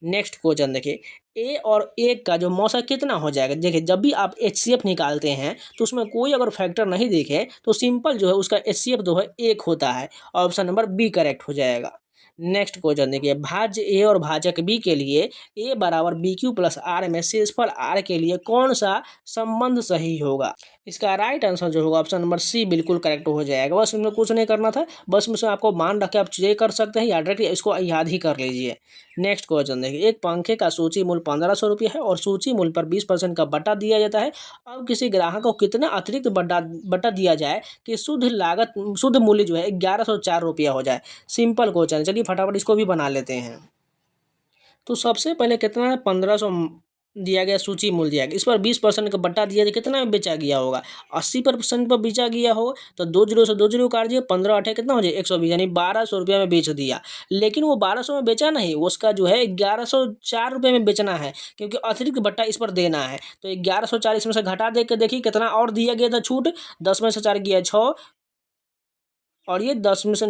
नेक्स्ट क्वेश्चन देखिए, ए और एक का जो मौसा कितना हो जाएगा। देखिए जब भी आप HCF निकालते हैं तो उसमें कोई अगर फैक्टर नहीं दिखे तो सिंपल जो है उसका HCF जो है 1 होता है। ऑप्शन नंबर बी करेक्ट हो जाएगा। नेक्स्ट क्वेश्चन देखिए, भाज्य ए और भाजक बी के लिए ए बराबर BQ प्लस आर में शेषफल आर के लिए कौन सा संबंध सही होगा। इसका राइट आंसर जो होगा ऑप्शन नंबर सी बिल्कुल करेक्ट हो जाएगा। बस इसमें कुछ नहीं करना था, बस इसमें आपको मान रख के आप चेक कर सकते हैं या डायरेक्ट इसको याद ही कर लीजिए। नेक्स्ट क्वेश्चन देखिए, एक पंखे का सूची मूल्य 1500 रुपये है और सूची मूल्य पर 20% का बटा दिया जाता है। अब किसी ग्राहक को कितना अतिरिक्त बटा दिया जाए कि शुद्ध मूल्य जो है 1104 रुपया हो जाए। सिंपल क्वेश्चन, चलिए फटाफट इसको भी बना लेते हैं। तो सबसे पहले कितना है, 1500 दिया गया, सूची मूल्य दिया गया, इस पर 20% का बट्टा दिया, कितना में बेचा गया होगा, 80% पर बेचा गया हो तो 2 जीरो से 2 जीरो काट दिए, 15 8 कितना हो जाए 120, यानी 1200 रुपया में बेच दिया। लेकिन वो 1200 में बेचा नहीं, उसका जो है 1104 रुपये में बेचना है क्योंकि अतिरिक्त बट्टा इस पर देना है। तो 1104 इसमें से घटा दे के देखिए कितना और दिया गया था छूट, 10 में से 4 गया 6 और ये 10 में से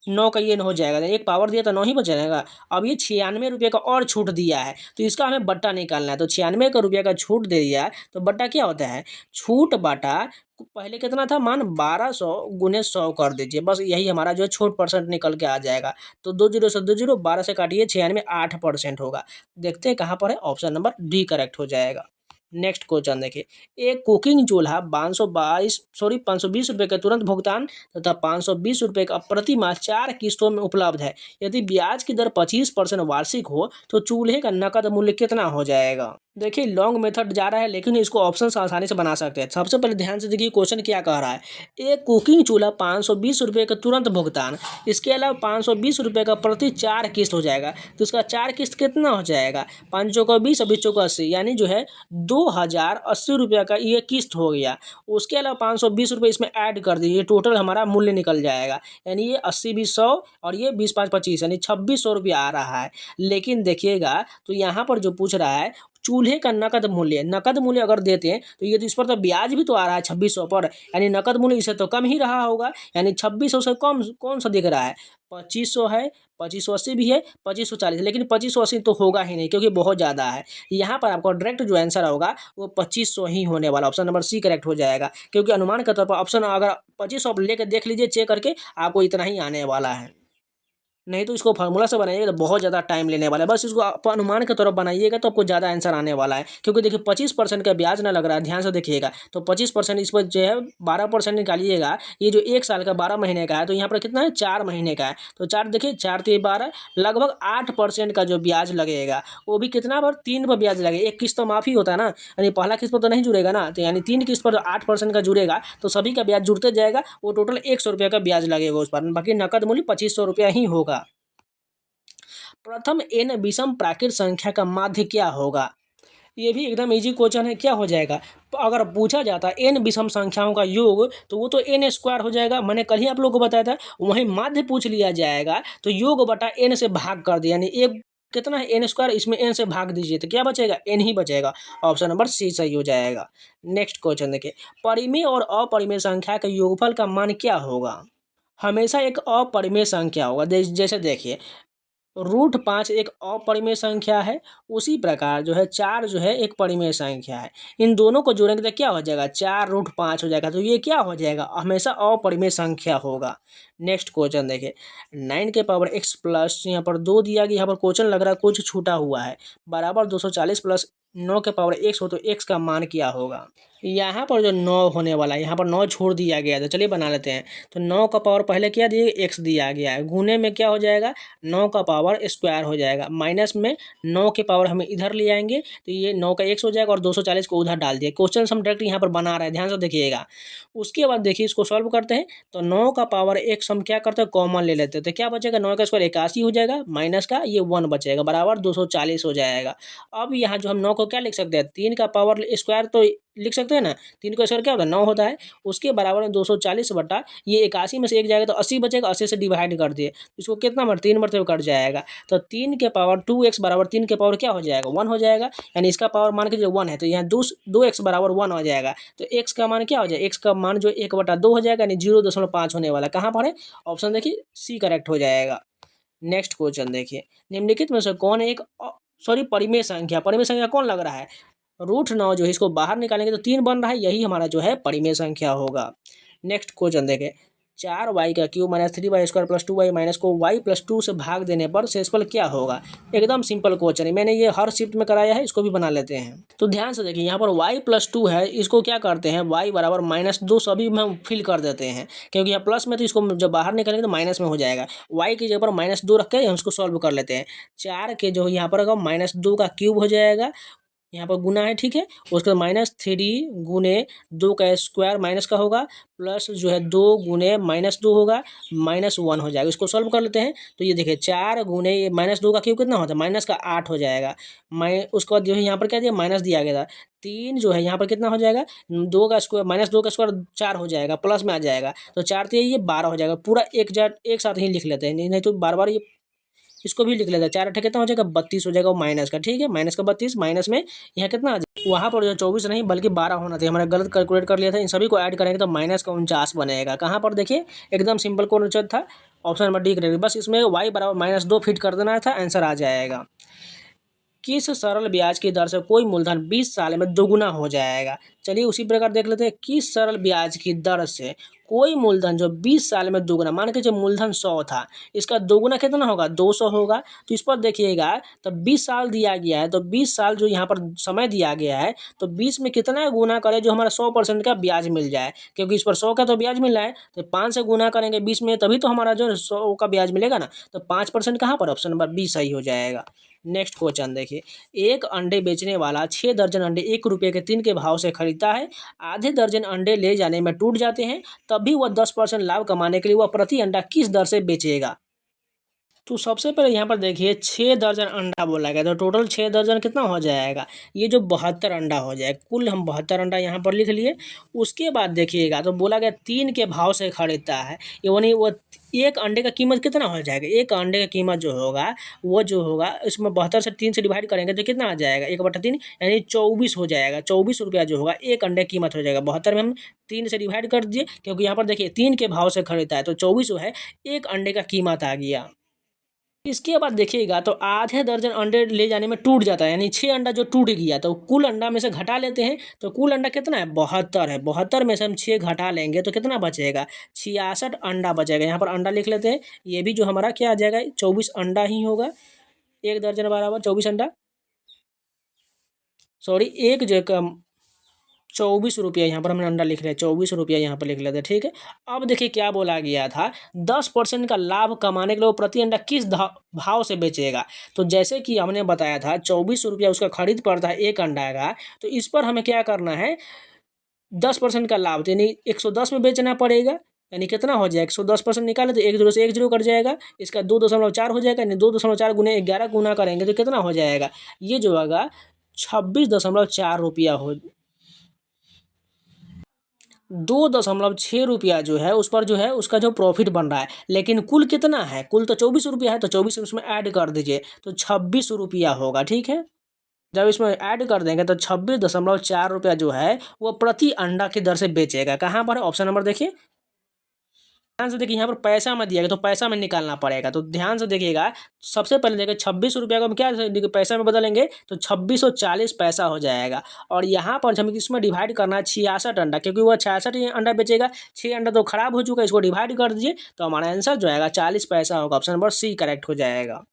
9 का ये हो जाएगा, एक पावर दिया तो 9 ही बचेगा। अब ये 96 रुपये का और छूट दिया है तो इसका हमें बट्टा निकालना है। तो 96 का रुपये का छूट दे दिया है तो बट्टा क्या होता है, छूट बटा पहले कितना था मान 1200 गुने 100 कर दीजिए, बस यही हमारा जो है छूट परसेंट निकल के आ जाएगा। तो 2 जीरो से 2 जीरो, 12 से काटिए 96, 8% होगा। देखते हैं कहाँ पर है, ऑप्शन नंबर डी करेक्ट हो जाएगा। नेक्स्ट क्वेश्चन देखिए, एक कुकिंग चूल्हा 520 रुपये के तुरंत भुगतान तथा 520 रुपये का प्रति माह 4 किस्तों में उपलब्ध है। यदि ब्याज की दर 25% वार्षिक हो तो चूल्हे का नकद मूल्य कितना हो जाएगा। देखिए लॉन्ग मेथड जा रहा है लेकिन इसको ऑप्शन आसानी से बना सकते हैं। सबसे पहले ध्यान से देखिए क्वेश्चन क्या कह रहा है, एक कुकिंग चूल्हा 520 रुपये का तुरंत भुगतान, इसके अलावा 520 रुपये का प्रति 4 किस्त हो जाएगा। तो इसका 4 किस्त कितना हो जाएगा, 5 चौका 20 और 20 चौका 80, यानी जो है 2080 रुपये का ये किस्त हो गया। उसके अलावा 520 रुपये इसमें ऐड कर दीजिए, टोटल हमारा मूल्य निकल जाएगा, यानी ये 80 20 100 और ये 20 5 25, यानी 2600 रुपया आ रहा है। लेकिन देखिएगा तो यहाँ पर जो पूछ रहा है चूल्हे का नकद मूल्य अगर देते हैं तो ये तो इस पर तो ब्याज भी तो आ रहा है 2600 पर, यानी नकद मूल्य इससे तो कम ही रहा होगा, यानी 2600 से कम कौन सा दिख रहा है, 2500 है, 2580 भी है, 2540, लेकिन 2580 तो होगा ही नहीं क्योंकि बहुत ज़्यादा है। यहाँ पर आपको डायरेक्ट जो आंसर होगा वो 2500 ही होने वाला, ऑप्शन नंबर सी करेक्ट हो जाएगा। क्योंकि अनुमान के तौर पर ऑप्शन अगर 2500 लेकर देख लीजिए चेक करके, आपको इतना ही आने वाला है। नहीं तो इसको फार्मूला से बनाइएगा तो बहुत ज़्यादा टाइम लेने वाला है। बस इसको आप अनुमान के तरफ बनाइएगा तो आपको ज़्यादा आंसर आने वाला है। क्योंकि देखिए 25% का ब्याज ना लग रहा है, ध्यान से देखिएगा। तो 25% इस पर जो है 12% निकालिएगा, ये जो 1 साल का 12 महीने का है तो यहाँ पर कितना है 4 महीने का है। तो 4 देखिए 4 3 12, लगभग 8% का जो ब्याज लगेगा, वो भी कितना पर 3 पर ब्याज लगेगा। एक किस्त तो माफ़ी होता है ना, यानी पहला किस्त पर तो नहीं जुड़ेगा ना, तो यानी 3 किस्त पर 8% का जुड़ेगा तो सभी का ब्याज जुड़ते जाएगा, वो टोटल 100 रुपये का ब्याज लगेगा उस पर, बाकी नकद मूल्य 2500 रुपया ही होगा। प्रथम n विषम प्राकृत संख्या का माध्य क्या होगा। ये भी एकदम इजी क्वेश्चन है, क्या हो जाएगा, अगर पूछा जाता n विषम संख्याओं का योग तो वो तो n स्क्वायर हो जाएगा, मैंने कल ही आप लोगों को बताया था। वहीं माध्य पूछ लिया जाएगा तो योग बटा n से भाग कर दिया, यानी एक कितना है n स्क्वायर, इसमें n से भाग दीजिए तो क्या बचेगा, n ही बचेगा। ऑप्शन नंबर सी सही हो जाएगा। नेक्स्ट क्वेश्चन देखिए, परिमेय और अपरिमेय संख्या के योगफल का मान क्या होगा। हमेशा एक अपरिमेय संख्या होगा, जैसे देखिए √5 एक अपरिमेय संख्या है, उसी प्रकार जो है 4 जो है एक परिमेय संख्या है। इन दोनों को जोड़ेंगे तो क्या हो जाएगा, 4√5 हो जाएगा। तो ये क्या हो जाएगा, हमेशा अपरिमेय संख्या होगा। नेक्स्ट क्वेश्चन देखिए, 9 के पावर x प्लस यहाँ पर 2 दिया गया, यहाँ पर क्वेश्चन लग रहा है कुछ छूटा हुआ है, बराबर 240 प्लस 9 के पावर x हो तो x का मान क्या होगा। यहाँ पर जो 9 होने वाला है, यहाँ पर 9 छोड़ दिया गया है, तो चलिए बना लेते हैं। तो 9 का पावर पहले क्या दिए x दिया गया है, गुने में क्या हो जाएगा 9 का पावर स्क्वायर हो जाएगा, माइनस में 9 के पावर हम इधर ले आएंगे तो ये 9 का x हो जाएगा और 240 को उधर डाल दिए। क्वेश्चन हम डायरेक्ट यहाँ पर बना रहे हैं, ध्यान से देखिएगा। उसके बाद देखिए इसको सॉल्व करते हैं तो 9 का पावर x हम क्या करते हैं कॉमन ले लेते हैं, तो क्या बचेगा 9 का स्क्वायर 81 हो जाएगा, माइनस का ये 1 बचेगा, बराबर 240 हो जाएगा। अब यहाँ जो हम 9 को क्या लिख सकते हैं, 3 का पावर स्क्वायर तो लिख सकते हैं ना, 3 का स्क्वायर क्या होता है 9 होता है, उसके बराबर में 240 बटा ये 81 में से 1 जाएगा तो 80 बचेगा, 80 से डिवाइड कर दिए, इसको कितना बार 3 मरतबे कट जाएगा। तो 3 के पावर 2x बराबर 3 के पावर क्या हो जाएगा 1 हो जाएगा, यानी इसका पावर मान के जो 1 है तो यहाँ 2x बराबर 1 हो जाएगा। तो x का मान क्या हो जाएगा, x का मान जो 1/2 हो जाएगा, यानी 0.5 होने वाला, कहाँ पर है, ऑप्शन देखिए सी करेक्ट हो जाएगा। नेक्स्ट क्वेश्चन देखिए, निम्नलिखित में से कौन एक सॉरी परिमेय संख्या कौन लग रहा है, √9 जो है इसको बाहर निकालेंगे तो 3 बन रहा है, यही हमारा जो है परिमेय संख्या होगा। नेक्स्ट क्वेश्चन देखें, 4y का cube minus 3y² plus 2y minus को y+2 से भाग देने पर शेषफल क्या होगा। एकदम सिंपल क्वेश्चन है, मैंने ये हर शिफ्ट में कराया है, इसको भी बना लेते हैं। तो ध्यान से देखिए, यहाँ पर y+2 है, इसको क्या करते हैं y बराबर -2 सभी में हम फिल कर देते हैं, क्योंकि यहाँ प्लस में तो इसको जब बाहर निकालेंगे तो माइनस में हो जाएगा। y की जगह पर -2 रख के हम उसको सॉल्व कर लेते हैं। 4 के जो यहाँ पर -2 का क्यूब हो जाएगा, यहाँ पर गुना है, ठीक है। उसके बाद -3 गुने 2 का स्क्वायर माइनस का होगा, प्लस जो है 2 गुने -2 होगा, -1 हो जाएगा। इसको सॉल्व कर लेते हैं तो ये देखिए 4 गुने ये -2 का क्यूब कितना होता है, माइनस का 8 हो जाएगा। उसके बाद जो है यहाँ पर क्या दिया, माइनस दिया गया था। 3 जो है यहाँ पर कितना हो जाएगा, 2 का स्क्वायर -2 का स्क्वायर 4 हो जाएगा, प्लस में आ जाएगा तो 4 तो ये 12 हो जाएगा। पूरा एक साथ ही लिख लेते हैं, नहीं तो बार बार ये इसको भी लिख लेते हैं। 4 8 कितना हो जाएगा, 32 हो जाएगा, वो माइनस का, ठीक है। माइनस का 32, माइनस में यहाँ कितना आ जाएगा, वहाँ पर जो 24 नहीं बल्कि 12 होना था, हमारा गलत कैलकुलेट कर लिया था। इन सभी को ऐड करेंगे तो -49 बनेगा। कहाँ पर देखिए, एकदम सिंपल क्वेश्चन था, ऑप्शन नंबर डी करेंगे। बस इसमें y बराबर -2 फिट कर देना था, आंसर आ जाएगा। किस सरल ब्याज की दर से कोई मूलधन 20 साल में दोगुना हो जाएगा। चलिए उसी प्रकार देख लेते हैं, किस सरल ब्याज की दर से कोई मूलधन जो 20 साल में दोगुना, मान के जो मूलधन 100 था, इसका दोगुना कितना होगा, 200 होगा। तो इस पर देखिएगा, तो 20 साल दिया गया है, तो 20 साल जो यहाँ पर समय दिया गया है, तो 20 में कितना गुना करें जो हमारा 100% का ब्याज मिल जाए, क्योंकि इस पर 100 का तो ब्याज मिल रहा है, तो 5 से गुना करेंगे 20 में, तभी तो हमारा जो 100 का ब्याज मिलेगा ना। तो 5% कहाँ पर, ऑप्शन नंबर बी सही हो जाएगा। नेक्स्ट क्वेश्चन देखिए, एक अंडे बेचने वाला 6 दर्जन अंडे 1 रुपये के 3 के भाव से खरीदता है। आधे दर्जन अंडे ले जाने में टूट जाते हैं, तब भी वह 10% लाभ कमाने के लिए वह प्रति अंडा किस दर से बेचेगा। तो सबसे पहले यहाँ पर देखिए 6 दर्जन अंडा बोला गया, तो टोटल 6 दर्जन कितना हो जाएगा, ये जो 72 अंडा हो जाएगा। कुल हम 72 अंडा यहाँ पर लिख लिए। उसके बाद देखिएगा, तो बोला गया 3 के भाव से खरीदता है, यानी वो एक अंडे का कीमत कितना हो जाएगा, एक अंडे का कीमत जो होगा वो जो होगा, इसमें 72 से 3 से डिवाइड करेंगे तो कितना आ जाएगा, 1/3 यानी 24 हो जाएगा। 24 रुपया जो होगा एक अंडे की कीमत हो जाएगा। 72 में हम 3 से डिवाइड कर दिए, क्योंकि यहाँ पर देखिए 3 के भाव से खरीदता है, तो 24 जो है एक अंडे का कीमत आ गया। इसके बाद देखिएगा, तो आधे दर्जन अंडे ले जाने में टूट जाता है, यानी 6 अंडा जो टूट गया, तो कुल अंडा में से घटा लेते हैं, तो कुल अंडा कितना है, 72 है। 72 में से हम 6 घटा लेंगे तो कितना बचेगा, 66 अंडा बचेगा। यहाँ पर अंडा लिख लेते हैं, ये भी जो हमारा क्या आ जाएगा, 24 अंडा ही होगा। एक दर्जन बराबर 24 अंडा, सॉरी एक जो 24 रुपया यहाँ पर हमने अंडा लिख लिया, 24 रुपया यहाँ पर लिख लेते हैं, ठीक है। अब देखिए क्या बोला गया था, 10% का लाभ कमाने के लिए वो प्रति अंडा किस भाव से बेचेगा। तो जैसे कि हमने बताया था 24 रुपया उसका खरीद पड़ता है एक अंडा का, तो इस पर हमें क्या करना है, 10% का लाभ, तो यानी 110 में बेचना पड़ेगा। यानी कितना हो जाएगा, 110% निकाले तो 1 0 से 1 0 कट जाएगा, इसका 2.4 हो जाएगा, यानी 2.4 गुने 11 गुना करेंगे तो कितना हो जाएगा, ये जो होगा 26.4 रुपया हो, 2.6 रुपया जो है उस पर जो है उसका जो प्रॉफिट बन रहा है। लेकिन कुल कितना है, कुल तो 24 रुपया है, तो 24 उसमें ऐड कर दीजिए तो 26 रुपया होगा, ठीक है। जब इसमें ऐड कर देंगे तो 26.4 रुपया जो है वो प्रति अंडा की दर से बेचेगा। कहाँ पर है, ऑप्शन नंबर देखिए, ध्यान से देखिए, यहाँ पर पैसा में दिया गया तो पैसा में निकालना पड़ेगा। तो ध्यान से देखिएगा, सबसे पहले देखिए 26 रुपया को हम क्या पैसा में बदलेंगे तो 2640 पैसा हो जाएगा। और यहाँ पर हम इसमें डिवाइड करना है 66 अंडा, क्योंकि वह 66 अंडा बेचेगा, 6 अंडा तो खराब हो चुका है, इसको डिवाइड कर दीजिए तो हमारा आंसर जो आएगा 40 पैसा होगा। ऑप्शन नंबर सी करेक्ट हो जाएगा।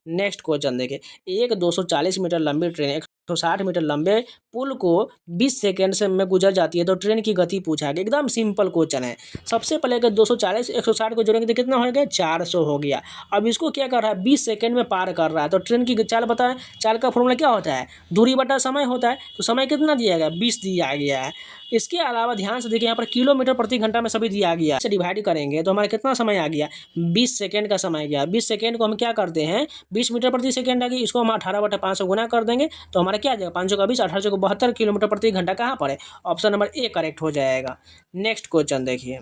नेक्स्ट क्वेश्चन देखिए, एक 240 मीटर लंबी ट्रेन 160 मीटर लंबे पुल को 20 सेकेंड से में गुजर जाती है, तो ट्रेन की गति पूछा गया। एकदम सिंपल क्वेश्चन है। सबसे पहले अगर 240 160 को जोड़ेंगे तो कितना हो गया, 400 हो गया। अब इसको क्या कर रहा है, 20 सेकेंड में पार कर रहा है, तो ट्रेन की चाल बताएं। चाल का फॉर्मूला क्या होता है, दूरी बटा समय होता है। तो समय कितना दिया गया, 20 दिया गया है। इसके अलावा ध्यान से देखिए, यहाँ पर किलोमीटर प्रति घंटा में सभी दिया गया है, डिवाइड करेंगे तो हमारा कितना समय आ गया, 20 सेकेंड का समय गया। 20 सेकेंड को हम क्या करते हैं, 20 मीटर प्रति सेकेंड आ गई, इसको हम 18/500 गुना कर देंगे तो हमारा क्या आ जाएगा, 500 का 20, 1800 को 72 किलोमीटर प्रति घंटा कहाँ पर है, ऑप्शन नंबर ए करेक्ट हो जाएगा। नेक्स्ट क्वेश्चन देखिए,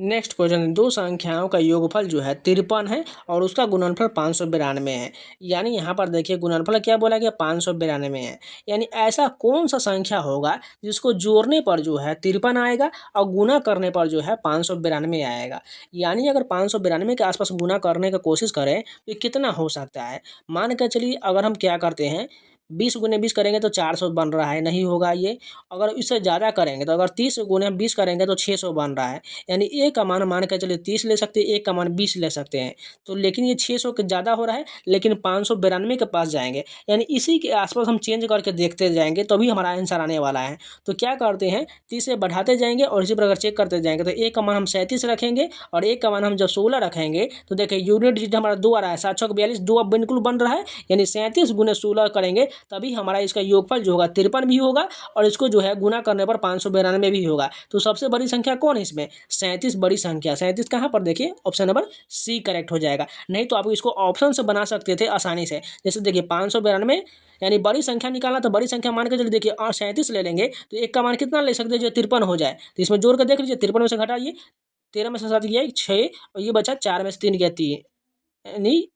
नेक्स्ट क्वेश्चन, दो संख्याओं का योगफल जो है 53 है और उसका गुणनफल 592 है। यानी यहाँ पर देखिए गुणनफल क्या बोला गया, 592 है। यानी ऐसा कौन सा संख्या होगा जिसको जोड़ने पर जो है 53 आएगा और गुना करने पर जो है 592 आएगा। यानी अगर 592 के आसपास गुना करने की कोशिश करें तो कितना हो सकता है। मान के चलिए अगर हम क्या करते हैं 20 गुने 20 करेंगे तो 400 बन रहा है, नहीं होगा ये। अगर इससे ज़्यादा करेंगे तो अगर 30 गुने 20 करेंगे तो 600 बन रहा है। यानी ए का मान मान के चलिए 30 ले सकते हैं, ए का मान 20 ले सकते हैं। तो लेकिन ये 600 के ज़्यादा हो रहा है, लेकिन 592 के पास जाएंगे। यानी इसी के आसपास हम चेंज करके देखते जाएंगे तभी हमारा आंसर आने वाला है। तो क्या करते हैं 30 से बढ़ाते जाएंगे और इसी प्रकार चेक करते जाएंगे। तो ए का मान हम 37 रखेंगे और ए का मान हम जब 16 रखेंगे तो देखिए यूनिट डिजिट हमारा 2 आ रहा है, 7 6 42, 2 अब बिल्कुल बन रहा है। यानी 37 गुने 16 करेंगे तभी हमारा इसका योगफल जो होगा 53 भी होगा और इसको जो है गुना करने पर 592 भी होगा। तो सबसे बड़ी संख्या कौन है इसमें, 37 बड़ी संख्या। 37 कहाँ पर देखिए ऑप्शन नंबर सी करेक्ट हो जाएगा। नहीं तो आप इसको ऑप्शन से बना सकते थे आसानी से। जैसे देखिए 592 यानी बड़ी संख्या निकालना, तो बड़ी संख्या मान के चलिए देखिए 37 ले लेंगे तो एक का मान कितना ले सकते हैं जो 53 हो जाए। तो इसमें जोड़ कर देख लीजिए 53 में से घटाइए, 13 में से 7 गया 6 और ये बचा 4 में से 3 गया 3, यानी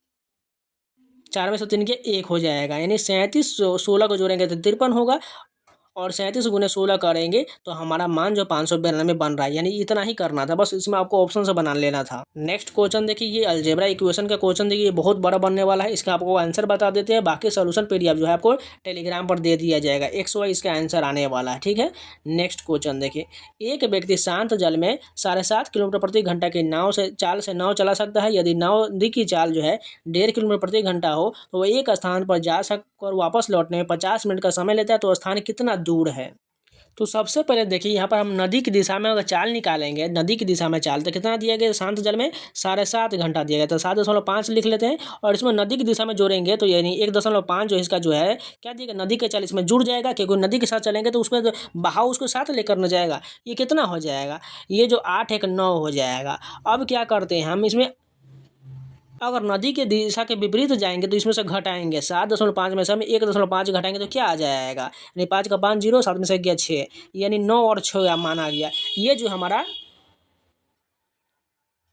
4 में से 3 गया 1 हो जाएगा। यानी 37 16 को जोड़ेंगे तो 53 होगा और 37 गुने 16 करेंगे तो हमारा मान जो 592 बन रहा है। यानी इतना ही करना था, बस इसमें आपको ऑप्शन से बना लेना था। नेक्स्ट क्वेश्चन देखिए, ये अलजेब्रा इक्वेशन का क्वेश्चन देखिए, ये बहुत बड़ा बनने वाला है। इसका आपको आंसर बता देते हैं, बाकी सोल्यूशन पीडीएफ जो है आपको टेलीग्राम पर दे दिया जाएगा। XY इसका आंसर आने वाला है, ठीक है। नेक्स्ट क्वेश्चन देखिए, एक व्यक्ति शांत जल में 7.5 किलोमीटर प्रति घंटा की चाल से नाव चला सकता है। यदि नदी की चाल जो है 1.5 किलोमीटर प्रति घंटा हो तो वह एक स्थान पर जा सककर वापस लौटने में 50 मिनट का समय लेता है, तो स्थान कितना दूर है। तो सबसे पहले देखिए यहाँ पर हम नदी की दिशा में अगर चाल निकालेंगे, नदी की दिशा में चाल तो कितना दिया गया, शांत जल में 7.5 घंटा दिया गया। तो 7.5 लिख लेते हैं और इसमें नदी की दिशा में जोड़ेंगे तो यानी 1.5 जो इसका जो है क्या दिएगा, नदी के चाल इसमें जुड़ जाएगा, क्योंकि नदी के साथ चलेंगे तो उसमें बहाव उसको साथ लेकर न जाएगा। ये कितना हो जाएगा, ये जो 8 1 9 हो जाएगा। अब क्या करते हैं हम इसमें, अगर नदी के दिशा के विपरीत जाएंगे तो इसमें से घटाएंगे, 7.5 में से हम 1.5 घटाएंगे तो क्या आ जाएगा, यानी 5 का 5 0, 7 में से गया 6, यानी 9 और 6 माना गया। ये जो हमारा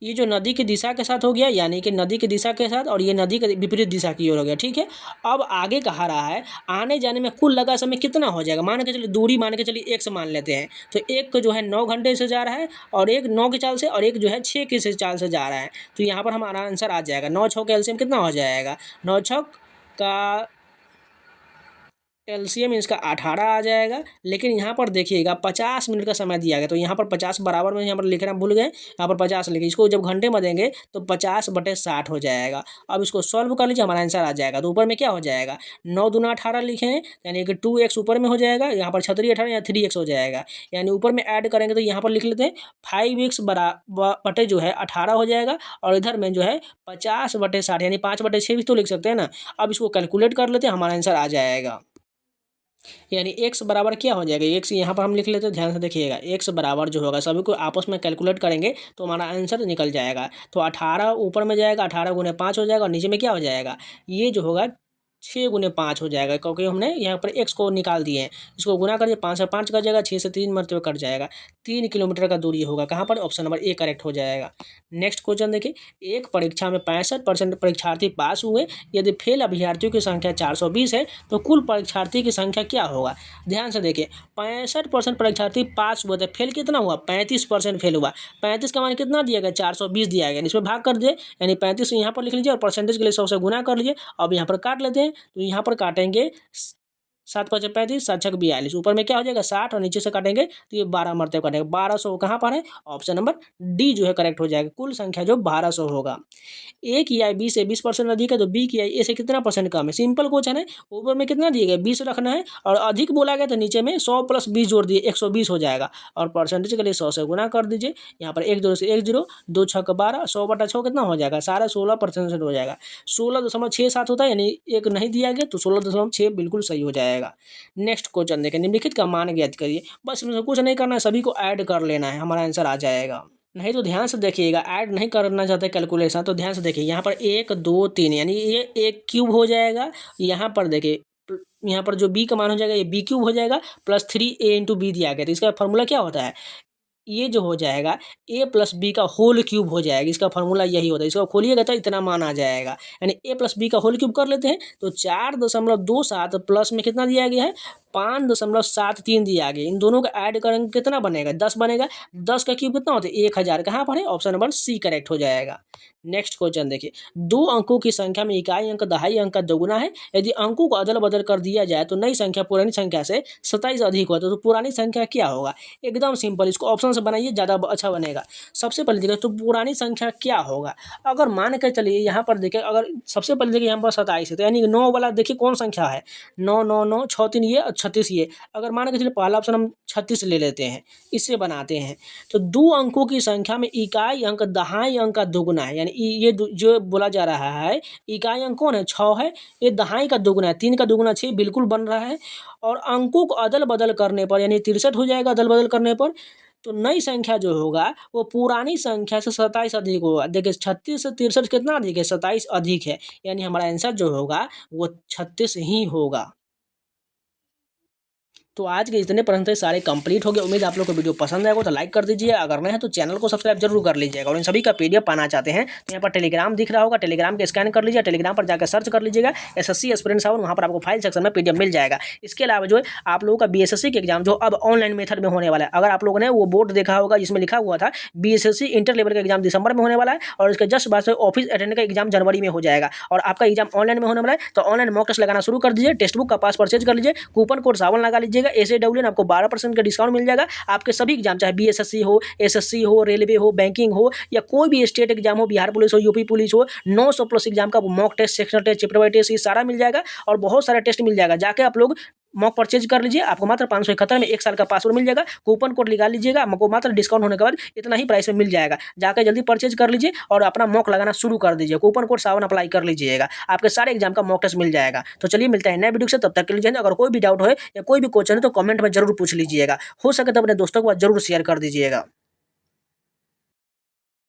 ये जो नदी की दिशा के साथ हो गया, यानी कि नदी की दिशा के साथ, और ये नदी के विपरीत दिशा की ओर हो गया, ठीक है। अब आगे कहा रहा है आने जाने में कुल लगा समय कितना हो जाएगा। मान के चलिए दूरी मान के चलिए 1 मान लेते हैं, तो एक को जो है 9 घंटे से जा रहा है और एक 9 की चाल से और एक जो है 6 की चाल से जा रहा है। तो यहाँ पर हमारा आंसर आ जाएगा 9 6 का एलसीएम कितना हो जाएगा, 9 6 का एलसीएम इसका 18 आ जाएगा। लेकिन यहाँ पर देखिएगा 50 मिनट का समय दिया गया, तो यहाँ पर 50 बराबर में यहाँ पर लिखना भूल गए, यहाँ पर 50 लिखे, इसको जब घंटे में देंगे तो 50/60 हो जाएगा। अब इसको सॉल्व कर लीजिए, हमारा आंसर आ जाएगा। तो ऊपर में क्या हो जाएगा, 9 दूना 18 लिखे हैं, यानी कि 2x ऊपर में हो जाएगा, यहाँ पर 18 या 3x हो जाएगा। यानी ऊपर में ऐड करेंगे तो यहाँ पर लिख लेते हैं 5x बटे जो है 18 हो जाएगा, और इधर में जो है 50/60 यानी 5/6 भी तो लिख सकते हैं ना। अब इसको कैलकुलेट कर लेते हैं, हमारा आंसर आ जाएगा। यानी x बराबर क्या हो जाएगा, x यहाँ पर हम लिख लेते हैं, ध्यान से देखिएगा। x बराबर जो होगा सभी को आपस में कैलकुलेट करेंगे तो हमारा आंसर निकल जाएगा। तो 18 ऊपर में जाएगा, 18 गुने 5 हो जाएगा, और नीचे में क्या हो जाएगा, ये जो होगा 6 गुने 5 हो जाएगा, क्योंकि हमने यहाँ पर x को निकाल दिए हैं। इसको गुना करिए, 5 से 5 कट जाएगा, 6 से 3 मरतबे कट जाएगा। 3 किलोमीटर का दूरी होगा, कहाँ पर, ऑप्शन नंबर ए करेक्ट हो जाएगा। नेक्स्ट क्वेश्चन देखिए, एक परीक्षा में 65% परीक्षार्थी पास हुए, यदि फेल अभ्यर्थियों की संख्या 420 है तो कुल परीक्षार्थी की संख्या क्या होगा। ध्यान से देखिए 65% परीक्षार्थी पास हुए थे, फेल कितना हुआ, 35% फेल हुआ। 35 का मान कितना दिया गया, 420 दिया गया, इसमें भाग कर दिए, यानी 35 यहाँ पर लिख लीजिए और परसेंटेज के लिए 100 से गुना कर लीजिए। अब यहाँ पर काट लेते हैं, तो यहाँ पर काटेंगे 7 5 35, 7 6 42, ऊपर में क्या हो जाएगा 60 और नीचे से काटेंगे तो ये 12 मरतबे काटेंगे। 1200 कहाँ पर है, ऑप्शन नंबर डी जो है करेक्ट हो जाएगा। कुल संख्या जो 1200 होगा। ए की आई बी से 20% अधिक है तो बी की आई ए से कितना परसेंट कम है। सिंपल क्वेश्चन है, ऊपर में कितना दिया गया 20 रखना है और अधिक बोला गया तो नीचे में 100 + 20 जोड़ दिए 120 हो जाएगा, और परसेंटेज के लिए 100 से गुना कर दीजिए। यहाँ पर 1 0 से 1 0, 2 6 12, 100/6 कितना हो जाएगा, सारा 16% हो जाएगा। 16.67 होता है, यानी एक नहीं दिया गया तो 16.6 बिल्कुल सही हो जाएगा। नेक्स्ट क्वेश्चन देखें, निम्नलिखित का मान ज्ञात करिए। बस इसमें कुछ नहीं करना है, सभी को ऐड कर लेना है, हमारा आंसर आ जाएगा। नहीं तो ध्यान से देखिएगा, ऐड नहीं करना चाहते कैलकुलेशन तो ध्यान से देखिए, यहाँ पर 1 2 3 यानी ये एक क्यूब हो जाएगा। यहाँ पर देखिए, यहाँ पर जो b का मान हो जाएगा ये b क्यूब हो जाएगा, +3a × b दिया गया। तो इसका फॉर्मूला क्या होता है, ये जो हो जाएगा a+b का होल क्यूब हो जाएगा। इसका फॉर्मूला यही होता है, इसको खोलिएगा तो इतना मान आ जाएगा, यानी a+b का होल क्यूब कर लेते हैं तो 4.27 प्लस में कितना दिया गया है 5.73 दिया गया। इन दोनों का ऐड करेंगे कितना बनेगा 10 बनेगा। 10 का क्यूब कितना होता है 1000। कहाँ पर है ऑप्शन नंबर सी करेक्ट हो जाएगा। नेक्स्ट क्वेश्चन देखिए, दो अंकों की संख्या में इकाई अंक दहाई अंक का दोगुना है। यदि अंकों को अदल बदल कर दिया जाए तो नई संख्या पुरानी संख्या से 27 अधिक होता है, तो पुरानी संख्या क्या होगा। एकदम सिंपल, इसको ऑप्शन से बनाइए ज़्यादा अच्छा बनेगा। सबसे पहले देखिए तो पुरानी संख्या क्या होगा। अगर मान के चलिए यहाँ पर देखिए, अगर सबसे पहले देखिए यहाँ पर 27 है तो यानी 9 वाला देखिए कौन संख्या है 9 9 9 6 3 ये और 36 ये। अगर मान के चलिए पहला ऑप्शन हम 36 ले लेते हैं, इससे बनाते हैं तो दो अंकों की संख्या में इकाई अंक दहाई अंक का दोगुना है। यानी ये जो बोला जा रहा है इकाई अंक कौन है 6 है, ये दहाई का दोगुना है 3 का दोगुना 6 बिल्कुल बन रहा है। और अंकों को अदल बदल करने पर यानी 63 हो जाएगा अदल बदल करने पर। तो नई संख्या जो होगा वो पुरानी संख्या से 27 अधिक होगा। देखिए 36 से 63 कितना अधिक है 27 अधिक है, यानी हमारा आंसर जो होगा वो 36 ही होगा। तो आज के इतने प्रश्न थे सारे कंप्लीट हो गए। उम्मीद आप लोग को वीडियो पसंद आएगा तो लाइक कर दीजिए, अगर नहीं है तो चैनल को सब्सक्राइब जरूर कर लीजिएगा। और इन सभी का पीडीएफ पाना चाहते हैं तो यहाँ पर टेलीग्राम दिख रहा होगा, टेलीग्राम के स्कैन कर लीजिए, टेलीग्राम पर जाकर सर्च कर लीजिएगा SSC एस्पिरेंट 7, वहाँ पर आपको फाइल सेक्शन में पीडीएफ मिल जाएगा। इसके अलावा जो है आप लोगों का BSSC के एग्जाम जो अब ऑनलाइन मेथड में होने वाला है, अगर आप लोगों ने वो बोर्ड देखा होगा जिसमें लिखा हुआ था BSSC इंटर लेवल का एग्जाम दिसंबर में होने वाला है और इसके जस्ट बाद से ऑफिस अटेंडेंट का एग्जाम जनवरी में हो जाएगा और आपका एग्जाम ऑनलाइन में होने वाला है। तो ऑनलाइन मॉक टेस्ट लगाना शुरू कर दीजिए, टेक्स्ट बुक का पास परचेज कर लीजिए, कूपन कोड सावन लगा लीजिएगा, SAWN आपको 12% का डिस्काउंट मिल जाएगा। आपके सभी एग्जाम चाहे BSSC हो, SSC हो, रेलवे हो, बैंकिंग हो या कोई भी स्टेट एग्जाम हो, बिहार पुलिस हो, यूपी पुलिस हो, 900+ एग्जाम का mock test, sectional test, chapter test ये सारा मिल जाएगा और बहुत सारा टेस्ट मिल जाएगा। जाके आप लोग मॉक परचेज कर लीजिए, आपको मात्र 571 में 1 साल का पासवर्ड मिल जाएगा, कूपन कोड निकाल लीजिएगा, आपको मात्र डिस्काउंट होने के बाद इतना ही प्राइस में मिल जाएगा। जाकर जल्दी परचेज कर लीजिए और अपना मॉक लगाना शुरू कर दीजिए, कूपन कोड सावन अप्लाई कर लीजिएगा, आपके सारे एग्जाम का मॉक टेस्ट मिल जाएगा। तो चलिए मिलते हैं नए वीडियो से, तब तक के लिए अगर कोई भी डाउट हो या कोई भी क्वेश्चन है तो कमेंट में जरूर पूछ लीजिएगा, हो सके तो अपने दोस्तों के पास जरूर शेयर कर दीजिएगा।